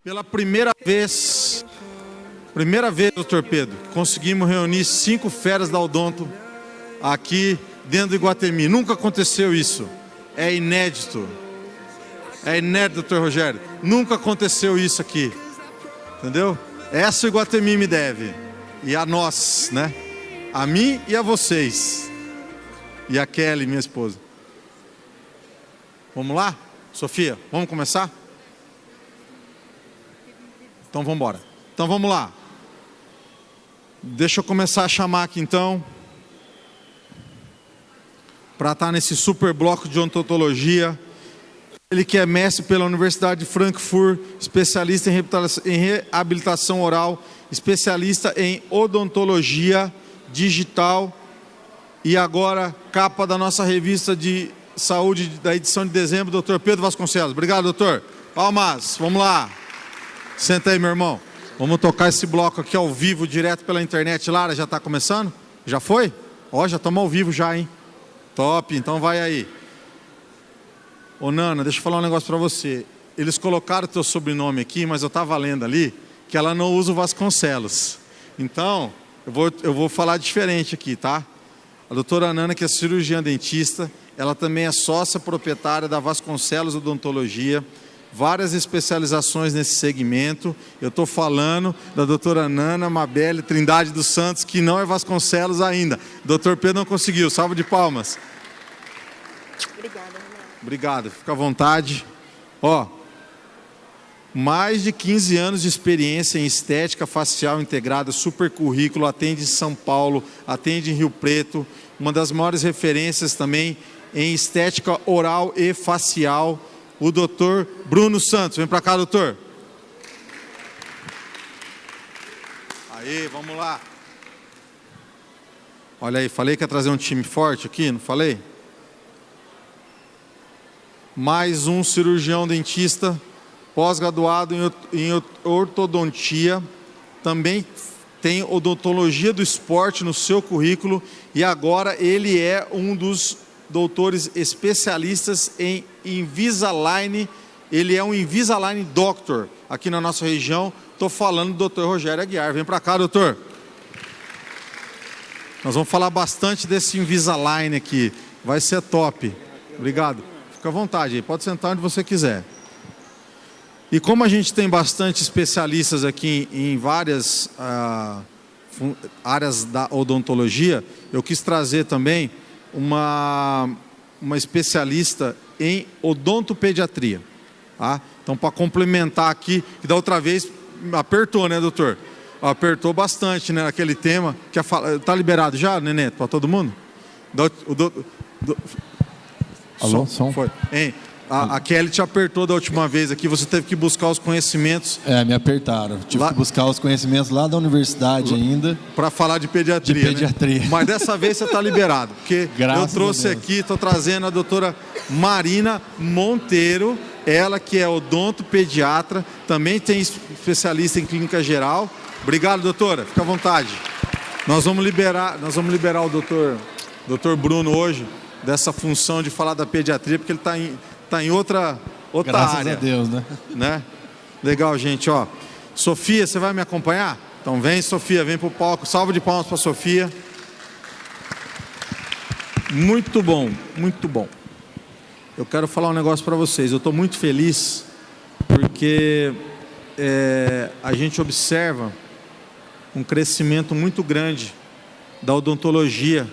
Pela primeira vez, doutor Pedro, conseguimos reunir 5 feras da Odonto aqui dentro do Iguatemi. Nunca aconteceu isso. É inédito. É inédito, doutor Rogério. Nunca aconteceu isso aqui. Entendeu? Essa o Iguatemi me deve. E a nós, né? A mim e a vocês. E a Kelly, minha esposa. Vamos lá? Sofia, vamos começar? Então vamos embora. Então vamos lá. Deixa eu começar a chamar aqui então, para estar nesse super bloco de odontologia. Ele que é mestre pela Universidade de Frankfurt, especialista em reabilitação oral, especialista em odontologia digital e agora capa da nossa revista de saúde da edição de dezembro, doutor Pedro Vasconcelos. Obrigado, doutor. Palmas, vamos lá. Senta aí, meu irmão. Vamos tocar esse bloco aqui ao vivo, direto pela internet. Lara, já está começando? Já foi? Ó, já estamos ao vivo já, hein? Top, então vai aí. Ô Nana, deixa eu falar um negócio para você. Eles colocaram o teu sobrenome aqui, mas eu estava lendo ali que ela não usa o Vasconcelos. Então, eu vou falar diferente aqui, tá? A doutora Nana, que é cirurgiã dentista, ela também é sócia proprietária da Vasconcelos Odontologia, várias especializações nesse segmento. Eu estou falando da doutora Nana Mabelle Trindade dos Santos, que não é Vasconcelos ainda. Doutor Pedro não conseguiu. Salve de palmas. Obrigada, Renato. Obrigado, fica à vontade. Ó, mais de 15 anos de experiência em estética facial integrada, super currículo, atende em São Paulo, atende em Rio Preto, uma das maiores referências também em estética oral e facial, o doutor Bruno Santos. Vem para cá, doutor. Aí, vamos lá. Olha aí, falei que ia trazer um time forte aqui, não falei? Mais um cirurgião dentista, pós-graduado em ortodontia, também tem odontologia do esporte no seu currículo e agora ele é um dos doutores especialistas em Invisalign. Ele é um Invisalign Doctor aqui na nossa região. Estou falando do doutor Rogério Aguiar. Vem para cá, doutor. Nós vamos falar bastante desse Invisalign aqui. Vai ser top. Obrigado. Fica à vontade aí. Pode sentar onde você quiser. E como a gente tem bastante especialistas aqui em várias áreas da odontologia, eu quis trazer também uma especialista em odontopediatria, tá? Então, para complementar aqui, que da outra vez apertou, né, doutor? Apertou bastante, né, aquele tema. Tá liberado já, Nenê, para todo mundo? Alô, som? Foi. Hein? A Kelly te apertou da última vez aqui, você teve que buscar os conhecimentos. Me apertaram. Tive que buscar os conhecimentos lá da universidade ainda. Para falar de pediatria. De pediatria. Né? Mas dessa vez você está liberado, porque eu trouxe aqui, estou trazendo a doutora Marina Monteiro, ela que é odontopediatra, também tem especialista em clínica geral. Obrigado, doutora, fica à vontade. Nós vamos liberar o doutor Bruno hoje dessa função de falar da pediatria, porque ele está em outra Graças área. Graças a Deus, né? Legal, gente, ó. Sofia, você vai me acompanhar? Então vem, Sofia, vem pro palco. Salve de palmas para Sofia. Muito bom, muito bom. Eu quero falar um negócio para vocês. Eu estou muito feliz porque a gente observa um crescimento muito grande da odontologia,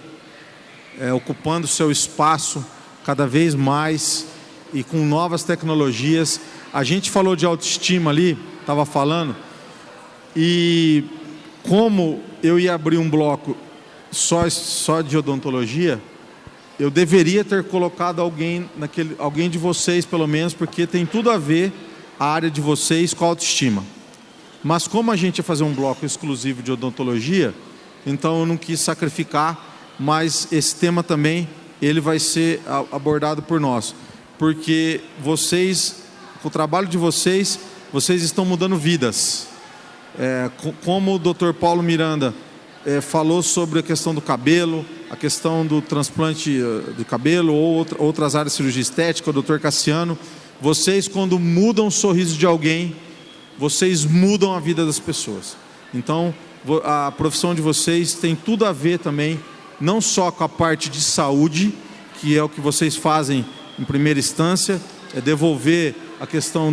ocupando seu espaço cada vez mais e com novas tecnologias. A gente falou de autoestima ali, estava falando, e como eu ia abrir um bloco só de odontologia, eu deveria ter colocado alguém de vocês, pelo menos, porque tem tudo a ver a área de vocês com a autoestima. Mas como a gente ia fazer um bloco exclusivo de odontologia, então eu não quis sacrificar, mas esse tema também ele vai ser abordado por nós. Porque vocês, com o trabalho de vocês estão mudando vidas. Como o Dr. Paulo Miranda falou sobre a questão do cabelo, a questão do transplante do cabelo ou outras áreas de cirurgia estética, o Dr. Cassiano, vocês quando mudam o sorriso de alguém, vocês mudam a vida das pessoas. Então, a profissão de vocês tem tudo a ver também, não só com a parte de saúde, que é o que vocês fazem em primeira instância, é devolver a questão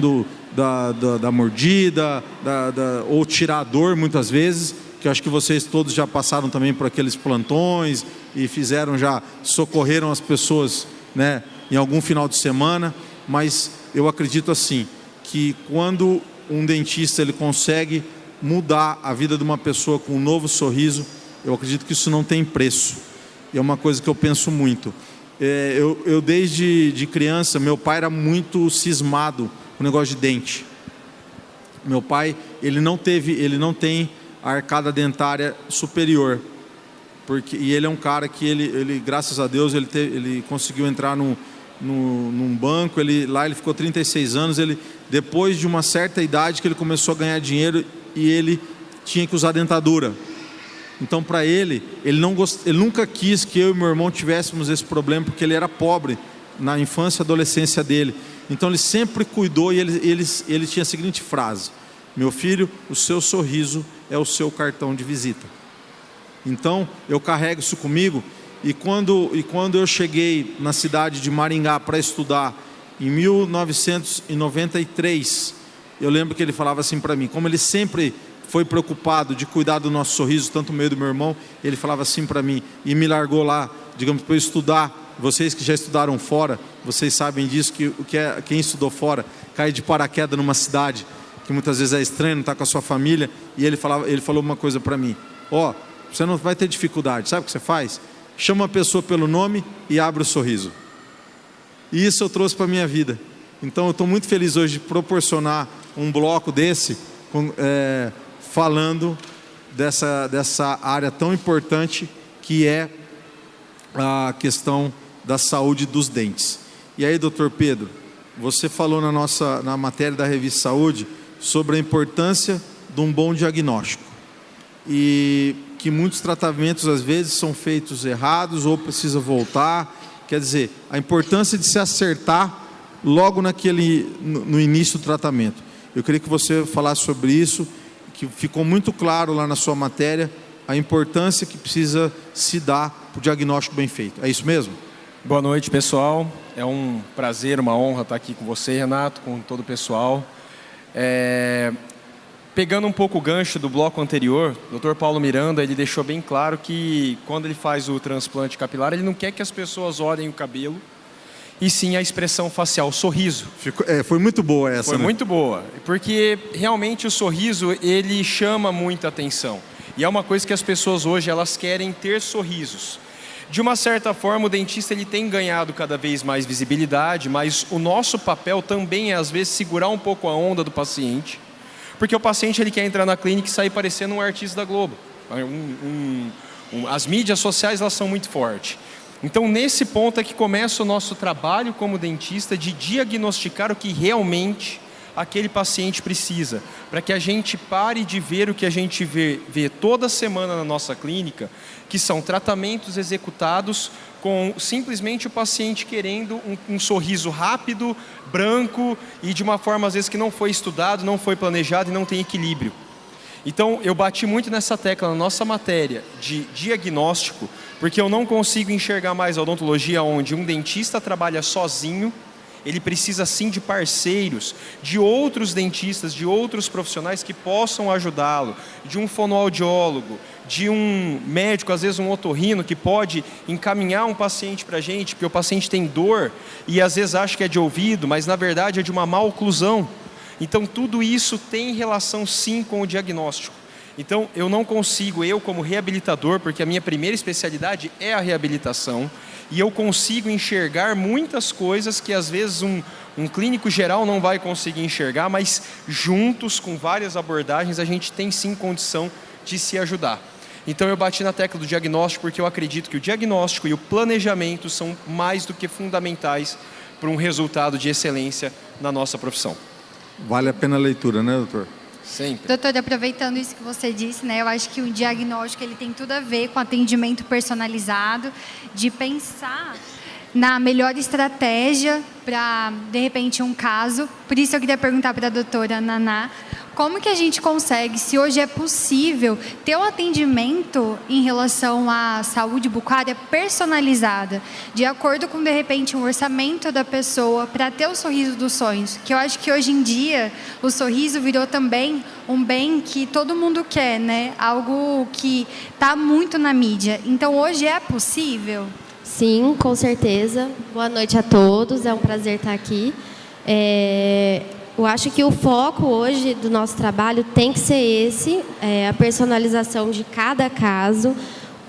da mordida, ou tirar a dor muitas vezes, que eu acho que vocês todos já passaram também por aqueles plantões e socorreram as pessoas, né, em algum final de semana. Mas eu acredito assim, que quando um dentista ele consegue mudar a vida de uma pessoa com um novo sorriso, eu acredito que isso não tem preço. E é uma coisa que eu penso muito. Eu desde criança, meu pai era muito cismado com o negócio de dente. Meu pai, ele não tem a arcada dentária superior, e ele é um cara que ele graças a Deus, ele conseguiu entrar num banco, lá ele ficou 36 anos, depois de uma certa idade que ele começou a ganhar dinheiro e ele tinha que usar dentadura. Então, para ele nunca quis que eu e meu irmão tivéssemos esse problema, porque ele era pobre na infância e adolescência dele. Então, ele sempre cuidou, e ele tinha a seguinte frase: meu filho, o seu sorriso é o seu cartão de visita. Então, eu carrego isso comigo, e quando eu cheguei na cidade de Maringá para estudar, em 1993, eu lembro que ele falava assim para mim, como ele sempre foi preocupado de cuidar do nosso sorriso, tanto o meu e do meu irmão, ele falava assim para mim, e me largou lá, digamos, para eu estudar. Vocês que já estudaram fora, vocês sabem disso, quem estudou fora, cai de paraquedas numa cidade, que muitas vezes é estranho, não está com a sua família, e ele falou uma coisa para mim: você não vai ter dificuldade, sabe o que você faz? Chama a pessoa pelo nome e abre o sorriso. E isso eu trouxe para a minha vida. Então eu estou muito feliz hoje de proporcionar um bloco desse, falando dessa área tão importante que é a questão da saúde dos dentes. E aí, doutor Pedro, você falou na matéria da Revista Saúde sobre a importância de um bom diagnóstico, e que muitos tratamentos às vezes são feitos errados ou precisa voltar. Quer dizer, a importância de se acertar logo no início do tratamento. Eu queria que você falasse sobre isso, que ficou muito claro lá na sua matéria, a importância que precisa se dar para o diagnóstico bem feito. É isso mesmo? Boa noite, pessoal. É um prazer, uma honra estar aqui com você, Renato, com todo o pessoal. Pegando um pouco o gancho do bloco anterior, o Dr. Paulo Miranda, ele deixou bem claro que quando ele faz o transplante capilar, ele não quer que as pessoas olhem o cabelo, e sim a expressão facial, o sorriso. Foi muito boa essa, Foi né? muito boa, porque realmente o sorriso, ele chama muita atenção. E é uma coisa que as pessoas hoje, elas querem ter sorrisos. De uma certa forma, o dentista ele tem ganhado cada vez mais visibilidade, mas o nosso papel também é, às vezes, segurar um pouco a onda do paciente, porque o paciente ele quer entrar na clínica e sair parecendo um artista da Globo. As mídias sociais, elas são muito fortes. Então, nesse ponto é que começa o nosso trabalho como dentista de diagnosticar o que realmente aquele paciente precisa, para que a gente pare de ver o que a gente vê toda semana na nossa clínica, que são tratamentos executados com simplesmente o paciente querendo um sorriso rápido, branco e de uma forma às vezes que não foi estudado, não foi planejado e não tem equilíbrio. Então, eu bati muito nessa tecla na nossa matéria de diagnóstico, porque eu não consigo enxergar mais a odontologia onde um dentista trabalha sozinho. Ele precisa sim de parceiros, de outros dentistas, de outros profissionais que possam ajudá-lo, de um fonoaudiólogo, de um médico, às vezes um otorrino, que pode encaminhar um paciente para a gente, porque o paciente tem dor e às vezes acha que é de ouvido, mas na verdade é de uma má oclusão. Então tudo isso tem relação sim com o diagnóstico. Então eu não consigo, eu como reabilitador, porque a minha primeira especialidade é a reabilitação, e eu consigo enxergar muitas coisas que às vezes um clínico geral não vai conseguir enxergar, mas juntos, com várias abordagens, a gente tem sim condição de se ajudar. Então eu bati na tecla do diagnóstico porque eu acredito que o diagnóstico e o planejamento são mais do que fundamentais para um resultado de excelência na nossa profissão. Vale a pena a leitura, né, doutor? Sempre. Doutor, aproveitando isso que você disse, né, eu acho que o diagnóstico ele tem tudo a ver com atendimento personalizado, de pensar na melhor estratégia para, de repente, um caso. Por isso eu queria perguntar para a doutora Naná, como que a gente consegue, se hoje é possível, ter um atendimento em relação à saúde bucália personalizada, de acordo com, de repente, um orçamento da pessoa, para ter o sorriso dos sonhos? Que eu acho que hoje em dia o sorriso virou também um bem que todo mundo quer, né? Algo que está muito na mídia. Então, hoje é possível? Sim, com certeza. Boa noite a todos, é um prazer estar aqui. Eu acho que o foco hoje do nosso trabalho tem que ser esse, a personalização de cada caso.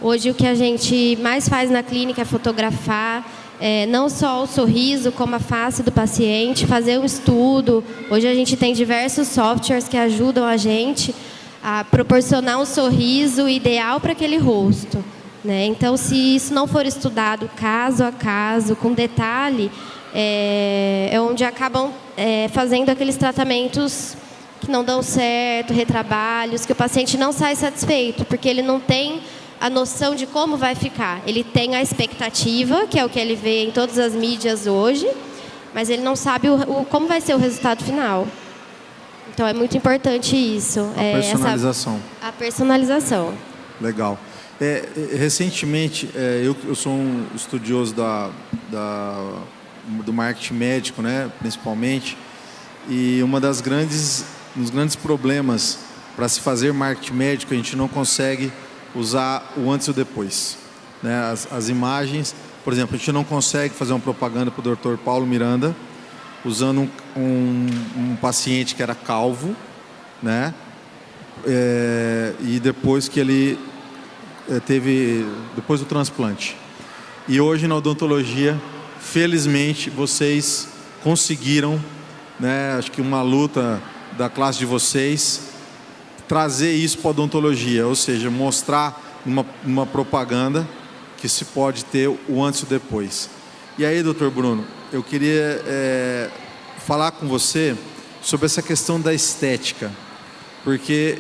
Hoje o que a gente mais faz na clínica é fotografar, não só o sorriso, como a face do paciente, fazer um estudo. Hoje a gente tem diversos softwares que ajudam a gente a proporcionar um sorriso ideal para aquele rosto, né? Então, se isso não for estudado caso a caso, com detalhe, é onde acabam fazendo aqueles tratamentos que não dão certo, retrabalhos, que o paciente não sai satisfeito, porque ele não tem a noção de como vai ficar. Ele tem a expectativa, que é o que ele vê em todas as mídias hoje, mas ele não sabe como vai ser o resultado final. Então, é muito importante isso. A personalização. A personalização. Legal. Recentemente, eu sou um estudioso do marketing médico, né, principalmente, e um dos grandes problemas para se fazer marketing médico, a gente não consegue usar o antes e o depois, né? As imagens, por exemplo, a gente não consegue fazer uma propaganda para o Dr. Paulo Miranda usando um paciente que era calvo, né, e depois que ele depois do transplante. E hoje na odontologia, felizmente, vocês conseguiram, né, acho que uma luta da classe de vocês, trazer isso para a odontologia, ou seja, mostrar numa propaganda que se pode ter o antes e o depois. E aí, doutor Bruno, eu queria falar com você sobre essa questão da estética, porque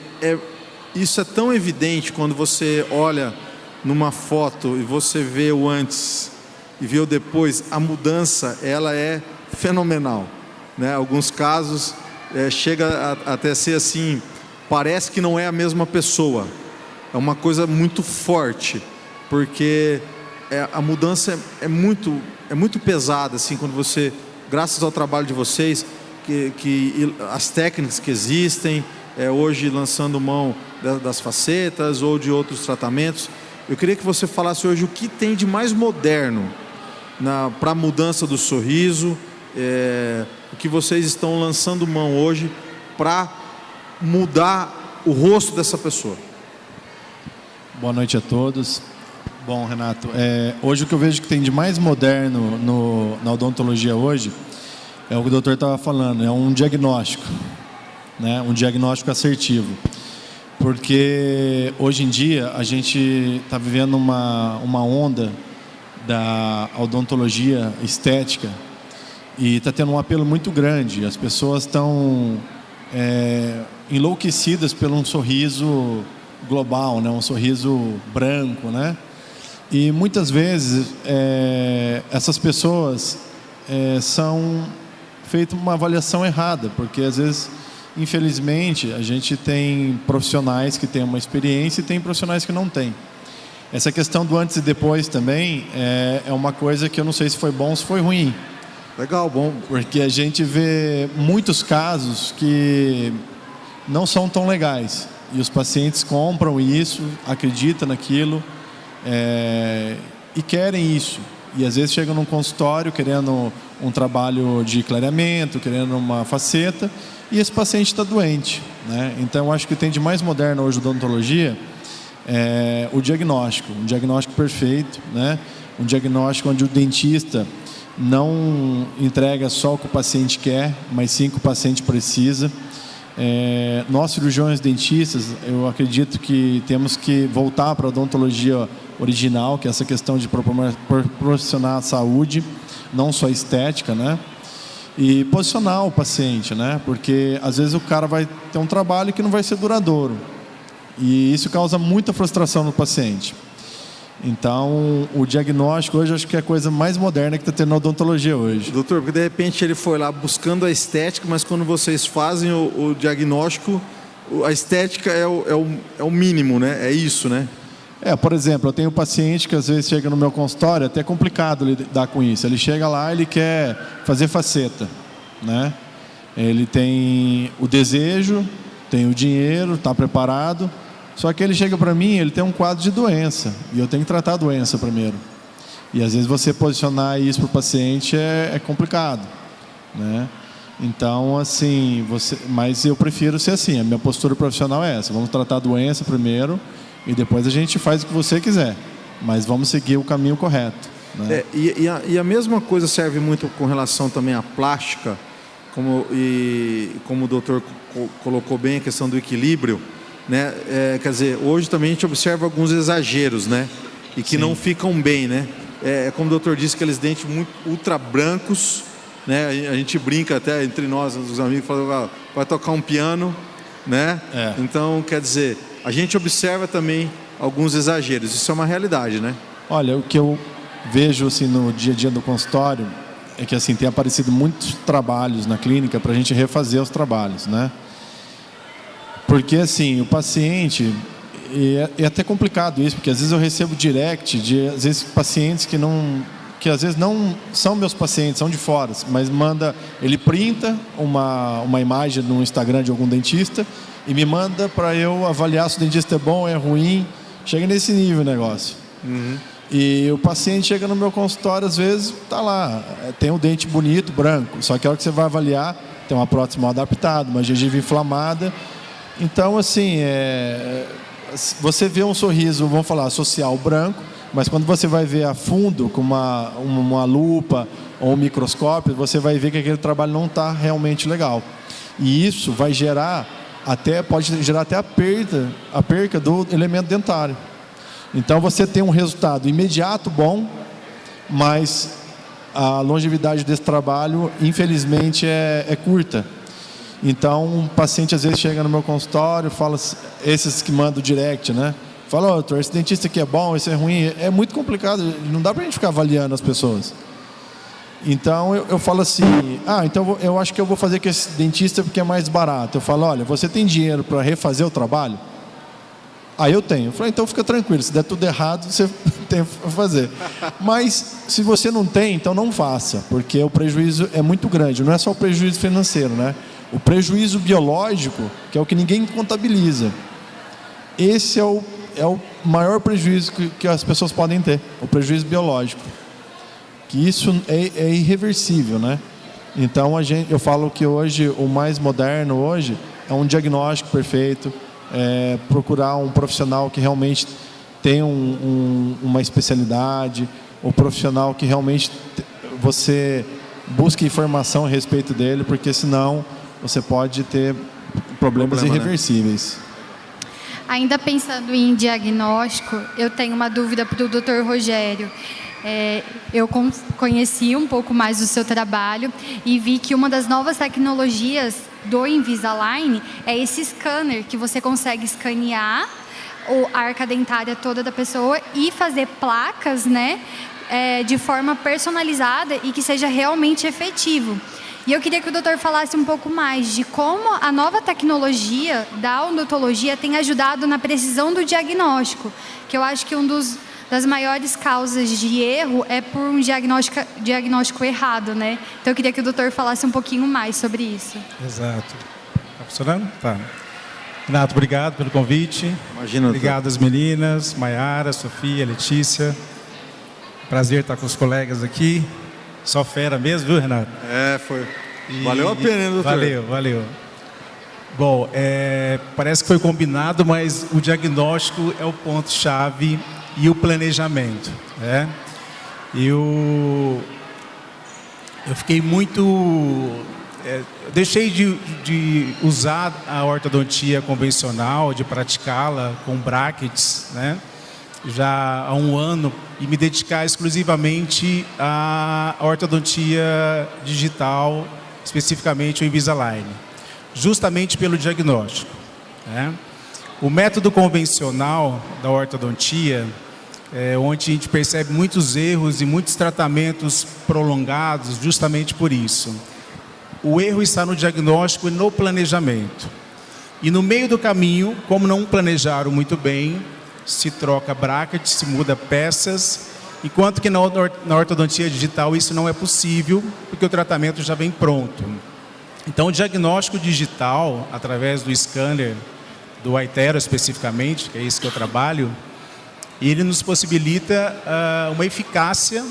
isso é tão evidente quando você olha numa foto e você vê o antes e vê o depois, a mudança ela é fenomenal, né? Alguns casos chega até ser assim, parece que não é a mesma pessoa, é uma coisa muito forte, porque a mudança é muito pesada, assim, quando você, graças ao trabalho de vocês, que as técnicas que existem, hoje lançando mão das facetas ou de outros tratamentos, eu queria que você falasse hoje o que tem de mais moderno para a mudança do sorriso, o que vocês estão lançando mão hoje para mudar o rosto dessa pessoa. Boa noite a todos. Bom, Renato, hoje o que eu vejo que tem de mais moderno na odontologia hoje é o que o doutor estava falando, é um diagnóstico, né? Um diagnóstico assertivo. Porque hoje em dia a gente está vivendo uma onda da odontologia estética e está tendo um apelo muito grande. As pessoas estão enlouquecidas por um sorriso global, né? Um sorriso branco, né? E muitas vezes essas pessoas são feitas uma avaliação errada, porque às vezes, infelizmente, a gente tem profissionais que têm uma experiência e tem profissionais que não têm. Essa questão do antes e depois também é uma coisa que eu não sei se foi bom ou se foi ruim. Legal, bom. Porque a gente vê muitos casos que não são tão legais. E os pacientes compram isso, acreditam naquilo e querem isso. E às vezes chegam num consultório querendo um trabalho de clareamento, querendo uma faceta, e esse paciente está doente, né? Então eu acho que tem de mais moderno hoje da odontologia o diagnóstico, um diagnóstico perfeito, né? Um diagnóstico onde o dentista não entrega só o que o paciente quer, mas sim o que o paciente precisa. Nós cirurgiões dentistas, eu acredito que temos que voltar para a odontologia original, que é essa questão de proporcionar a saúde, não só a estética, né? E posicionar o paciente, né? Porque às vezes o cara vai ter um trabalho que não vai ser duradouro e isso causa muita frustração no paciente. Então, o diagnóstico hoje, acho que é a coisa mais moderna que está tendo na odontologia hoje. Doutor, porque de repente ele foi lá buscando a estética, mas quando vocês fazem o diagnóstico, a estética é o mínimo, né? É isso, né? Por exemplo, eu tenho um paciente que às vezes chega no meu consultório, é até complicado lidar com isso. Ele chega lá, ele quer fazer faceta, né? Ele tem o desejo, tem o dinheiro, está preparado, só que ele chega para mim, ele tem um quadro de doença, e eu tenho que tratar a doença primeiro. E às vezes você posicionar isso para o paciente é complicado, né? Então, assim, mas eu prefiro ser assim, a minha postura profissional é essa, vamos tratar a doença primeiro, e depois a gente faz o que você quiser, mas vamos seguir o caminho correto, né? E a mesma coisa serve muito com relação também à plástica, como o doutor colocou bem a questão do equilíbrio, né? Quer dizer, hoje também a gente observa alguns exageros, né? E que não ficam bem, né? Como o doutor disse, aqueles dentes muito ultra brancos, né? A gente brinca até entre nós, os amigos, falando, vai tocar um piano, né? Então, quer dizer, a gente observa também alguns exageros. Isso é uma realidade, né? Olha, o que eu vejo assim, no dia a dia do consultório é que assim, tem aparecido muitos trabalhos na clínica para a gente refazer os trabalhos, né? Porque assim, o paciente, é até complicado isso, porque às vezes eu recebo direct de às vezes pacientes que às vezes não são meus pacientes, são de fora, mas ele printa uma imagem no Instagram de algum dentista e me manda para eu avaliar se o dentista é bom, é ruim. Chega nesse nível o negócio. E o paciente chega no meu consultório, às vezes, tá lá, tem um dente bonito, branco, só que a hora que você vai avaliar, tem uma prótese mal adaptada, uma gengiva inflamada. Então, assim, você vê um sorriso, vamos falar, social branco, mas quando você vai ver a fundo, com uma lupa ou um microscópio, você vai ver que aquele trabalho não está realmente legal. E isso vai pode gerar até a perca do elemento dentário. Então você tem um resultado imediato bom, mas a longevidade desse trabalho, infelizmente, é curta. Então, um paciente às vezes chega no meu consultório, fala, esses que mandam direct, né? Fala, doutor, esse dentista aqui é bom, esse é ruim. É muito complicado, não dá pra gente ficar avaliando as pessoas. Então, eu falo assim, então eu acho que eu vou fazer com esse dentista porque é mais barato. Eu falo, olha, você tem dinheiro para refazer o trabalho? Eu tenho. Eu falei, então fica tranquilo, se der tudo errado, você tem que fazer. Mas, se você não tem, então não faça, porque o prejuízo é muito grande. Não é só o prejuízo financeiro, né? O prejuízo biológico, que é o que ninguém contabiliza. Esse é o maior prejuízo que as pessoas podem ter, o prejuízo biológico. Que isso é irreversível, né? Então, eu falo que hoje, o mais moderno hoje, é um diagnóstico perfeito, procurar um profissional que realmente tem uma especialidade, um profissional que realmente você busque informação a respeito dele, porque senão você pode ter problemas irreversíveis. Né? Ainda pensando em diagnóstico, eu tenho uma dúvida para o Dr. Rogério. Eu conheci um pouco mais do seu trabalho e vi que uma das novas tecnologias do Invisalign é esse scanner, que você consegue escanear a arca dentária toda da pessoa e fazer placas, né, de forma personalizada e que seja realmente efetivo. E eu queria que o doutor falasse um pouco mais de como a nova tecnologia da odontologia tem ajudado na precisão do diagnóstico, que eu acho que das maiores causas de erro é por um diagnóstico errado, né? Então eu queria que o doutor falasse um pouquinho mais sobre isso. Exato. Está funcionando? Tá. Renato, obrigado pelo convite. Imagina. Obrigado às meninas, Maiara, Sofia, Letícia. Prazer estar com os colegas aqui. Só fera mesmo, viu, Renato? Foi. Valeu a pena, hein, doutor? Valeu. Bom, parece que foi combinado, mas o diagnóstico é o ponto-chave e o planejamento, né? Eu fiquei muito... deixei de usar a ortodontia convencional, de praticá-la com brackets, né? Já há um ano, e me dedicar exclusivamente à ortodontia digital, especificamente o Invisalign, justamente pelo diagnóstico, né? O método convencional da ortodontia, onde a gente percebe muitos erros e muitos tratamentos prolongados justamente por isso. O erro está no diagnóstico e no planejamento. E no meio do caminho, como não planejaram muito bem, se troca bracket, se muda peças, enquanto que na ortodontia digital isso não é possível, porque o tratamento já vem pronto. Então, o diagnóstico digital, através do scanner, do iTero especificamente, que é isso que eu trabalho, ele nos possibilita uma eficácia,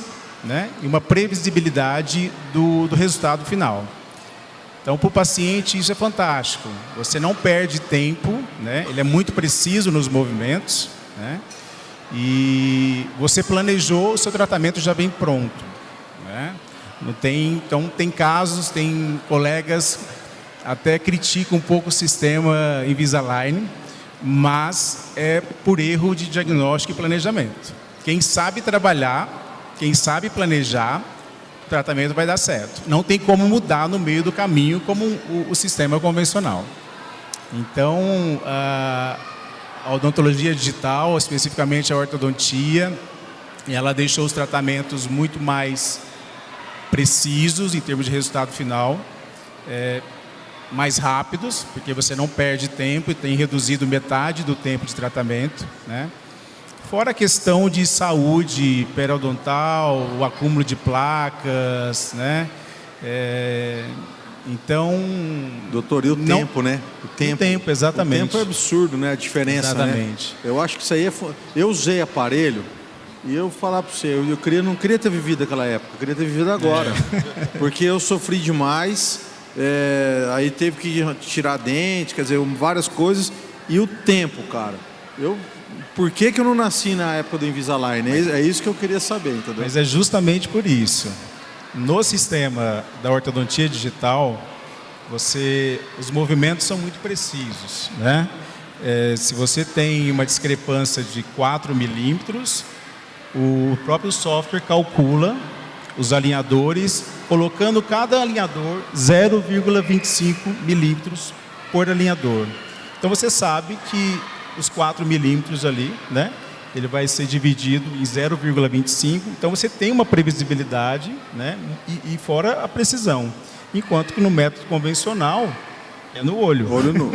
né, e uma previsibilidade do resultado final. Então, para o paciente, isso é fantástico. Você não perde tempo, né, ele é muito preciso nos movimentos, né, e você planejou, o seu tratamento já vem pronto, né? Não tem, então, tem casos, tem colegas até criticam um pouco o sistema Invisalign, mas é por erro de diagnóstico e planejamento. Quem sabe trabalhar, quem sabe planejar, o tratamento vai dar certo. Não tem como mudar no meio do caminho como o sistema convencional. Então, a odontologia digital, especificamente a ortodontia, ela deixou os tratamentos muito mais precisos em termos de resultado final, mais rápidos, porque você não perde tempo e tem reduzido metade do tempo de tratamento, né? Fora a questão de saúde periodontal, o acúmulo de placas, né? Então... Doutor, e o tempo, né? O tempo, exatamente. O tempo é absurdo, né? A diferença, exatamente. Né? Eu acho que isso aí eu usei aparelho e eu falar para você, não queria ter vivido aquela época, eu queria ter vivido agora. Porque eu sofri demais, aí teve que tirar dente, quer dizer, várias coisas. E o tempo, cara. Por que eu não nasci na época do Invisalign? É isso que eu queria saber, entendeu? Mas é justamente por isso. No sistema da ortodontia digital, os movimentos são muito precisos, né? Se você tem uma discrepância de 4 milímetros, o próprio software calcula os alinhadores, colocando cada alinhador 0,25 milímetros por alinhador. Então você sabe que os 4 milímetros ali, né, ele vai ser dividido em 0,25. Então você tem uma previsibilidade, né, e fora a precisão. Enquanto que no método convencional é no olho. Olho nu.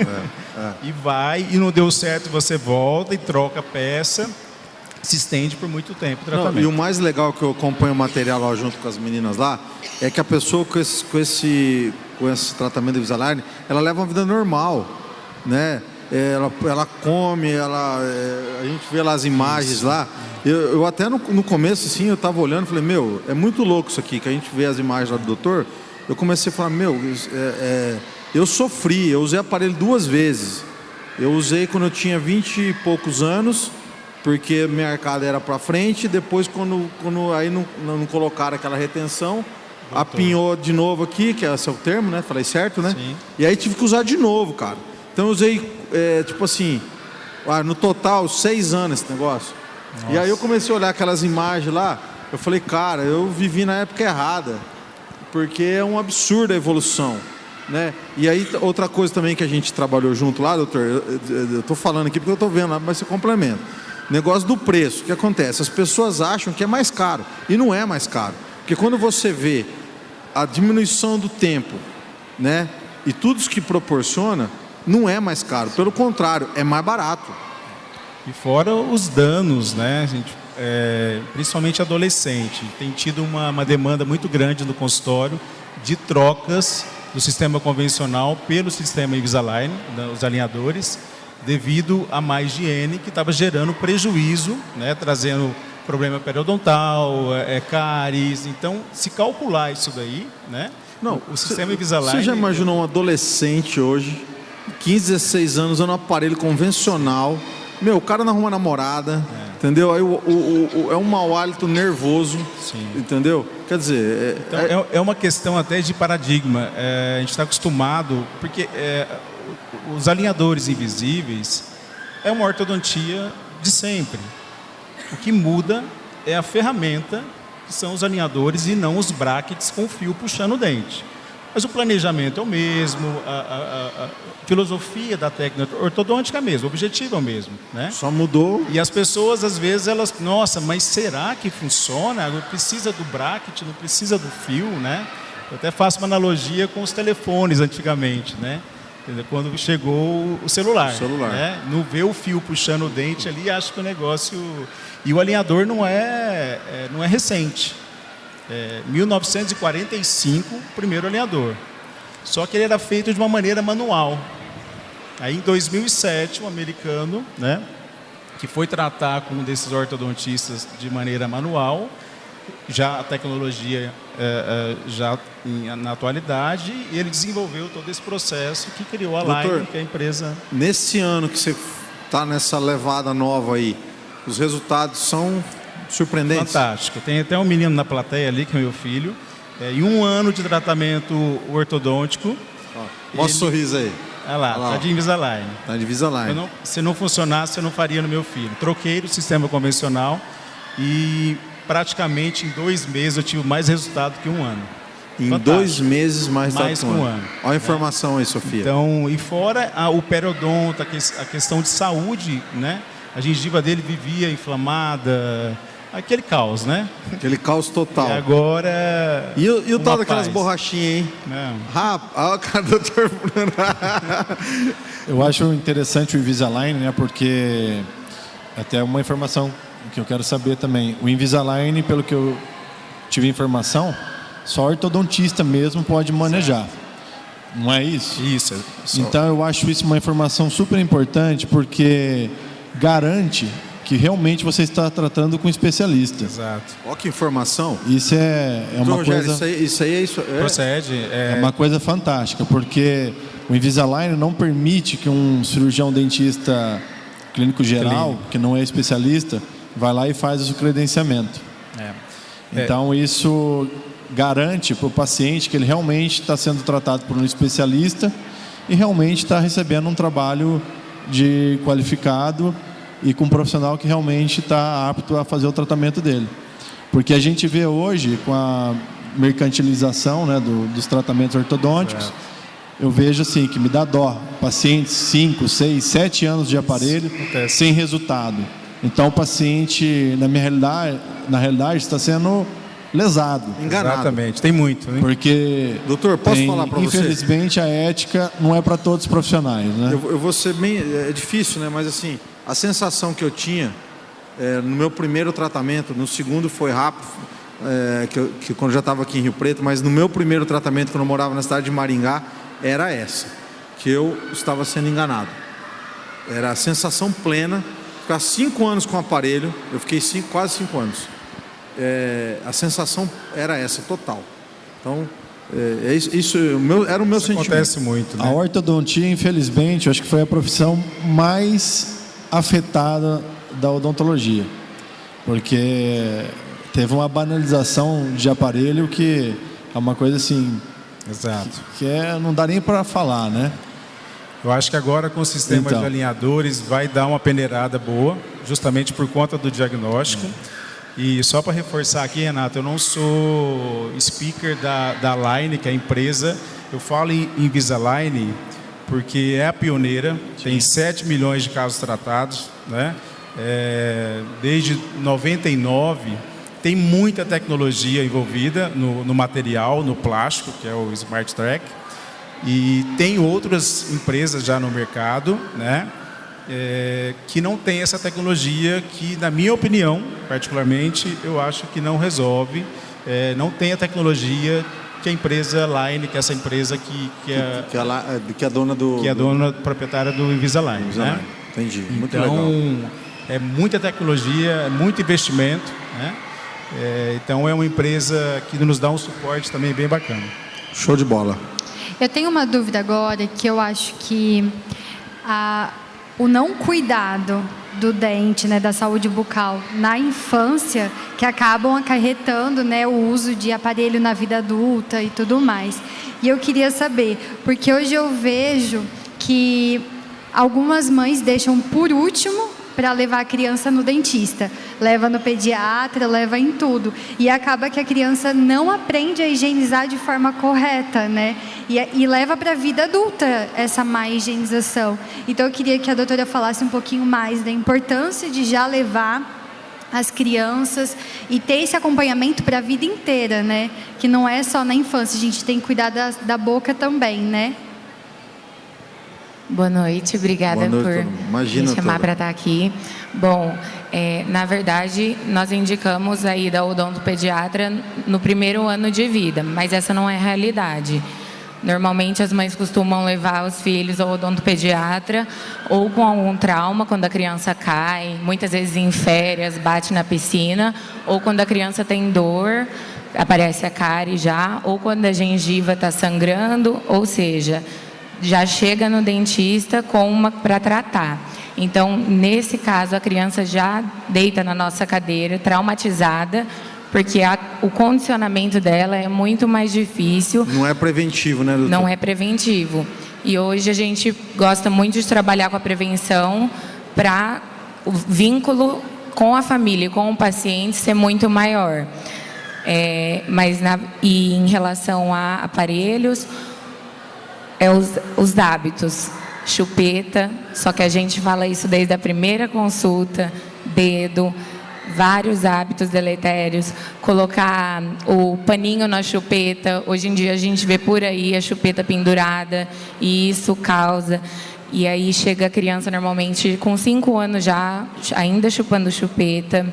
E vai, e não deu certo, você volta e troca a peça. Se estende por muito tempo o tratamento. Não, e o mais legal que eu acompanho o material lá junto com as meninas lá é que a pessoa com esse tratamento de Invisalign, ela leva uma vida normal, né? Ela come, a gente vê lá as imagens lá. Eu até no começo, assim, eu estava olhando e falei, é muito louco isso aqui, que a gente vê as imagens lá do doutor. Eu comecei a falar, eu sofri, eu usei aparelho 2 vezes. Eu usei quando eu tinha 20 e poucos anos, porque minha arcada era para frente, depois quando aí não colocaram aquela retenção, apinhou de novo aqui, que é esse é o termo, né? Falei certo, né? Sim. E aí tive que usar de novo, cara. Então eu usei, tipo assim, no total 6 anos esse negócio. Nossa. E aí eu comecei a olhar aquelas imagens lá, eu falei, cara, eu vivi na época errada, porque é um absurdo a evolução, né? E aí outra coisa também que a gente trabalhou junto lá, doutor, eu tô falando aqui porque eu tô vendo lá, mas você complementa. Negócio do preço, o que acontece? As pessoas acham que é mais caro, e não é mais caro. Porque quando você vê a diminuição do tempo, né, e tudo isso que proporciona, não é mais caro. Pelo contrário, é mais barato. E fora os danos, né? A gente, principalmente adolescente, tem tido uma demanda muito grande no consultório de trocas do sistema convencional pelo sistema Invisalign, os alinhadores, devido a má higiene que estava gerando prejuízo, né, trazendo problema periodontal, cáries. Então, se calcular isso daí, né, não, o sistema Invisalign... Você já imaginou um adolescente hoje, 15, 16 anos, usando um aparelho convencional? O cara não arruma namorada, entendeu? Aí é um mau hálito nervoso, sim, entendeu? Quer dizer... Então, é uma questão até de paradigma. A gente está acostumado, porque... os alinhadores invisíveis é uma ortodontia de sempre. O que muda é a ferramenta, que são os alinhadores e não os brackets com fio puxando o dente. Mas o planejamento é o mesmo, a filosofia da técnica ortodôntica é a mesma, o objetivo é o mesmo, né? Só mudou. E as pessoas, às vezes, nossa, mas será que funciona? Não precisa do bracket, não precisa do fio, né? Eu até faço uma analogia com os telefones antigamente, né? Quando chegou o celular. Né? Não vê o fio puxando o dente ali, acho que o negócio... E o alinhador não é recente. 1945, o primeiro alinhador. Só que ele era feito de uma maneira manual. Aí, em 2007, um americano, né, que foi tratar com um desses ortodontistas de maneira manual, já a tecnologia já na atualidade, e ele desenvolveu todo esse processo que criou a Line, que é a empresa... Nesse ano que você está nessa levada nova aí, os resultados são surpreendentes? Fantástico. Tem até um menino na plateia ali, que é meu filho, e 1 ano de tratamento ortodôntico. Mostra o sorriso aí. Olha lá, está de Invisalign. Está de Invisalign. Se não funcionasse, eu não faria no meu filho. Troquei do sistema convencional e praticamente em 2 meses eu tive mais resultado que 1 ano. Em Fantástico. 2 meses mais que 1 ano. Olha a informação aí, Sofia. Então, e fora o periodonto, a questão de saúde, né? A gengiva dele vivia inflamada, aquele caos, né? Aquele caos total. E agora... E o tal daquelas borrachinhas, hein? Não. Olha o cara do doutor Bruno. Eu acho interessante o Invisalign, né? Porque até uma informação que eu quero saber também. O Invisalign, pelo que eu tive informação, só ortodontista mesmo pode manejar. Não é isso? Isso. Então eu acho isso uma informação super importante, porque garante que realmente você está tratando com um especialista. Exato. Olha que informação. Isso é uma Rogério, coisa... Isso aí é isso. Procede. É uma coisa fantástica, porque o Invisalign não permite que um cirurgião dentista clínico geral, que não é especialista, vai lá e faz o credenciamento. Então isso garante para o paciente que ele realmente está sendo tratado por um especialista e realmente está recebendo um trabalho de qualificado e com um profissional que realmente está apto a fazer o tratamento dele. Porque a gente vê hoje, com a mercantilização, né, dos tratamentos ortodônticos, eu vejo assim, que me dá dó. Pacientes 5, 6, 7 anos de aparelho sem resultado. Então o paciente, na realidade, está sendo lesado. Enganado. Exatamente, tem muito. Hein? Porque, doutor, posso falar para você? Infelizmente, a ética não é para todos os profissionais, né? Eu vou ser bem... É difícil, né? Mas assim, a sensação que eu tinha no meu primeiro tratamento, no segundo foi rápido, que quando eu já estava aqui em Rio Preto, mas no meu primeiro tratamento, quando eu morava na cidade de Maringá, era essa, que eu estava sendo enganado. Era a sensação plena, ficar 5 anos com o aparelho, eu fiquei quase 5 anos. A sensação era essa, total. Então, isso era o meu sentimento. Acontece muito, né? A ortodontia, infelizmente, eu acho que foi a profissão mais afetada da odontologia, porque teve uma banalização de aparelho que é uma coisa assim... Exato. Que não dá nem para falar, né? Eu acho que agora com o sistema de alinhadores vai dar uma peneirada boa, justamente por conta do diagnóstico. E só para reforçar aqui, Renato, eu não sou speaker da Line, que é a empresa. Eu falo em Invisalign porque é a pioneira, tem 7 milhões de casos tratados, né? Desde 99, tem muita tecnologia envolvida no material, no plástico, que é o Smart Track. E tem outras empresas já no mercado, né? Que não tem essa tecnologia que, na minha opinião, particularmente, eu acho que não resolve. Não tem a tecnologia que a empresa Line, que é essa empresa que é dona que é a dona proprietária do Invisalign. Né? Entendi. Muito então, legal. É muita tecnologia, é muito investimento, né? Então é uma empresa que nos dá um suporte também bem bacana. Show de bola. Eu tenho uma dúvida agora, que eu acho que o não cuidado do dente, né, da saúde bucal na infância, que acabam acarretando, né, o uso de aparelho na vida adulta e tudo mais. E eu queria saber, porque hoje eu vejo que algumas mães deixam por último para levar a criança no dentista. Leva no pediatra, leva em tudo. E acaba que a criança não aprende a higienizar de forma correta, né? E leva para a vida adulta essa má higienização. Então eu queria que a doutora falasse um pouquinho mais da importância de já levar as crianças e ter esse acompanhamento para a vida inteira, né? Que não é só na infância, a gente tem que cuidar da boca também, né? Boa noite, obrigada por me chamar para estar aqui. Bom, na verdade, nós indicamos a ida ao odontopediatra no primeiro ano de vida, mas essa não é a realidade. Normalmente as mães costumam levar os filhos ao odontopediatra ou com algum trauma, quando a criança cai, muitas vezes em férias, bate na piscina, ou quando a criança tem dor, aparece a cárie já, ou quando a gengiva está sangrando, ou seja, já chega no dentista com uma para tratar. Então, nesse caso, a criança já deita na nossa cadeira, traumatizada, porque o condicionamento dela é muito mais difícil. Não é preventivo, né, doutor? Não é preventivo. E hoje a gente gosta muito de trabalhar com a prevenção para o vínculo com a família e com o paciente ser muito maior. E em relação a aparelhos, os hábitos. Chupeta, só que a gente fala isso desde a primeira consulta, dedo, vários hábitos deletérios, colocar o paninho na chupeta. Hoje em dia a gente vê por aí a chupeta pendurada e isso causa. E aí chega a criança normalmente com 5 anos já, ainda chupando chupeta.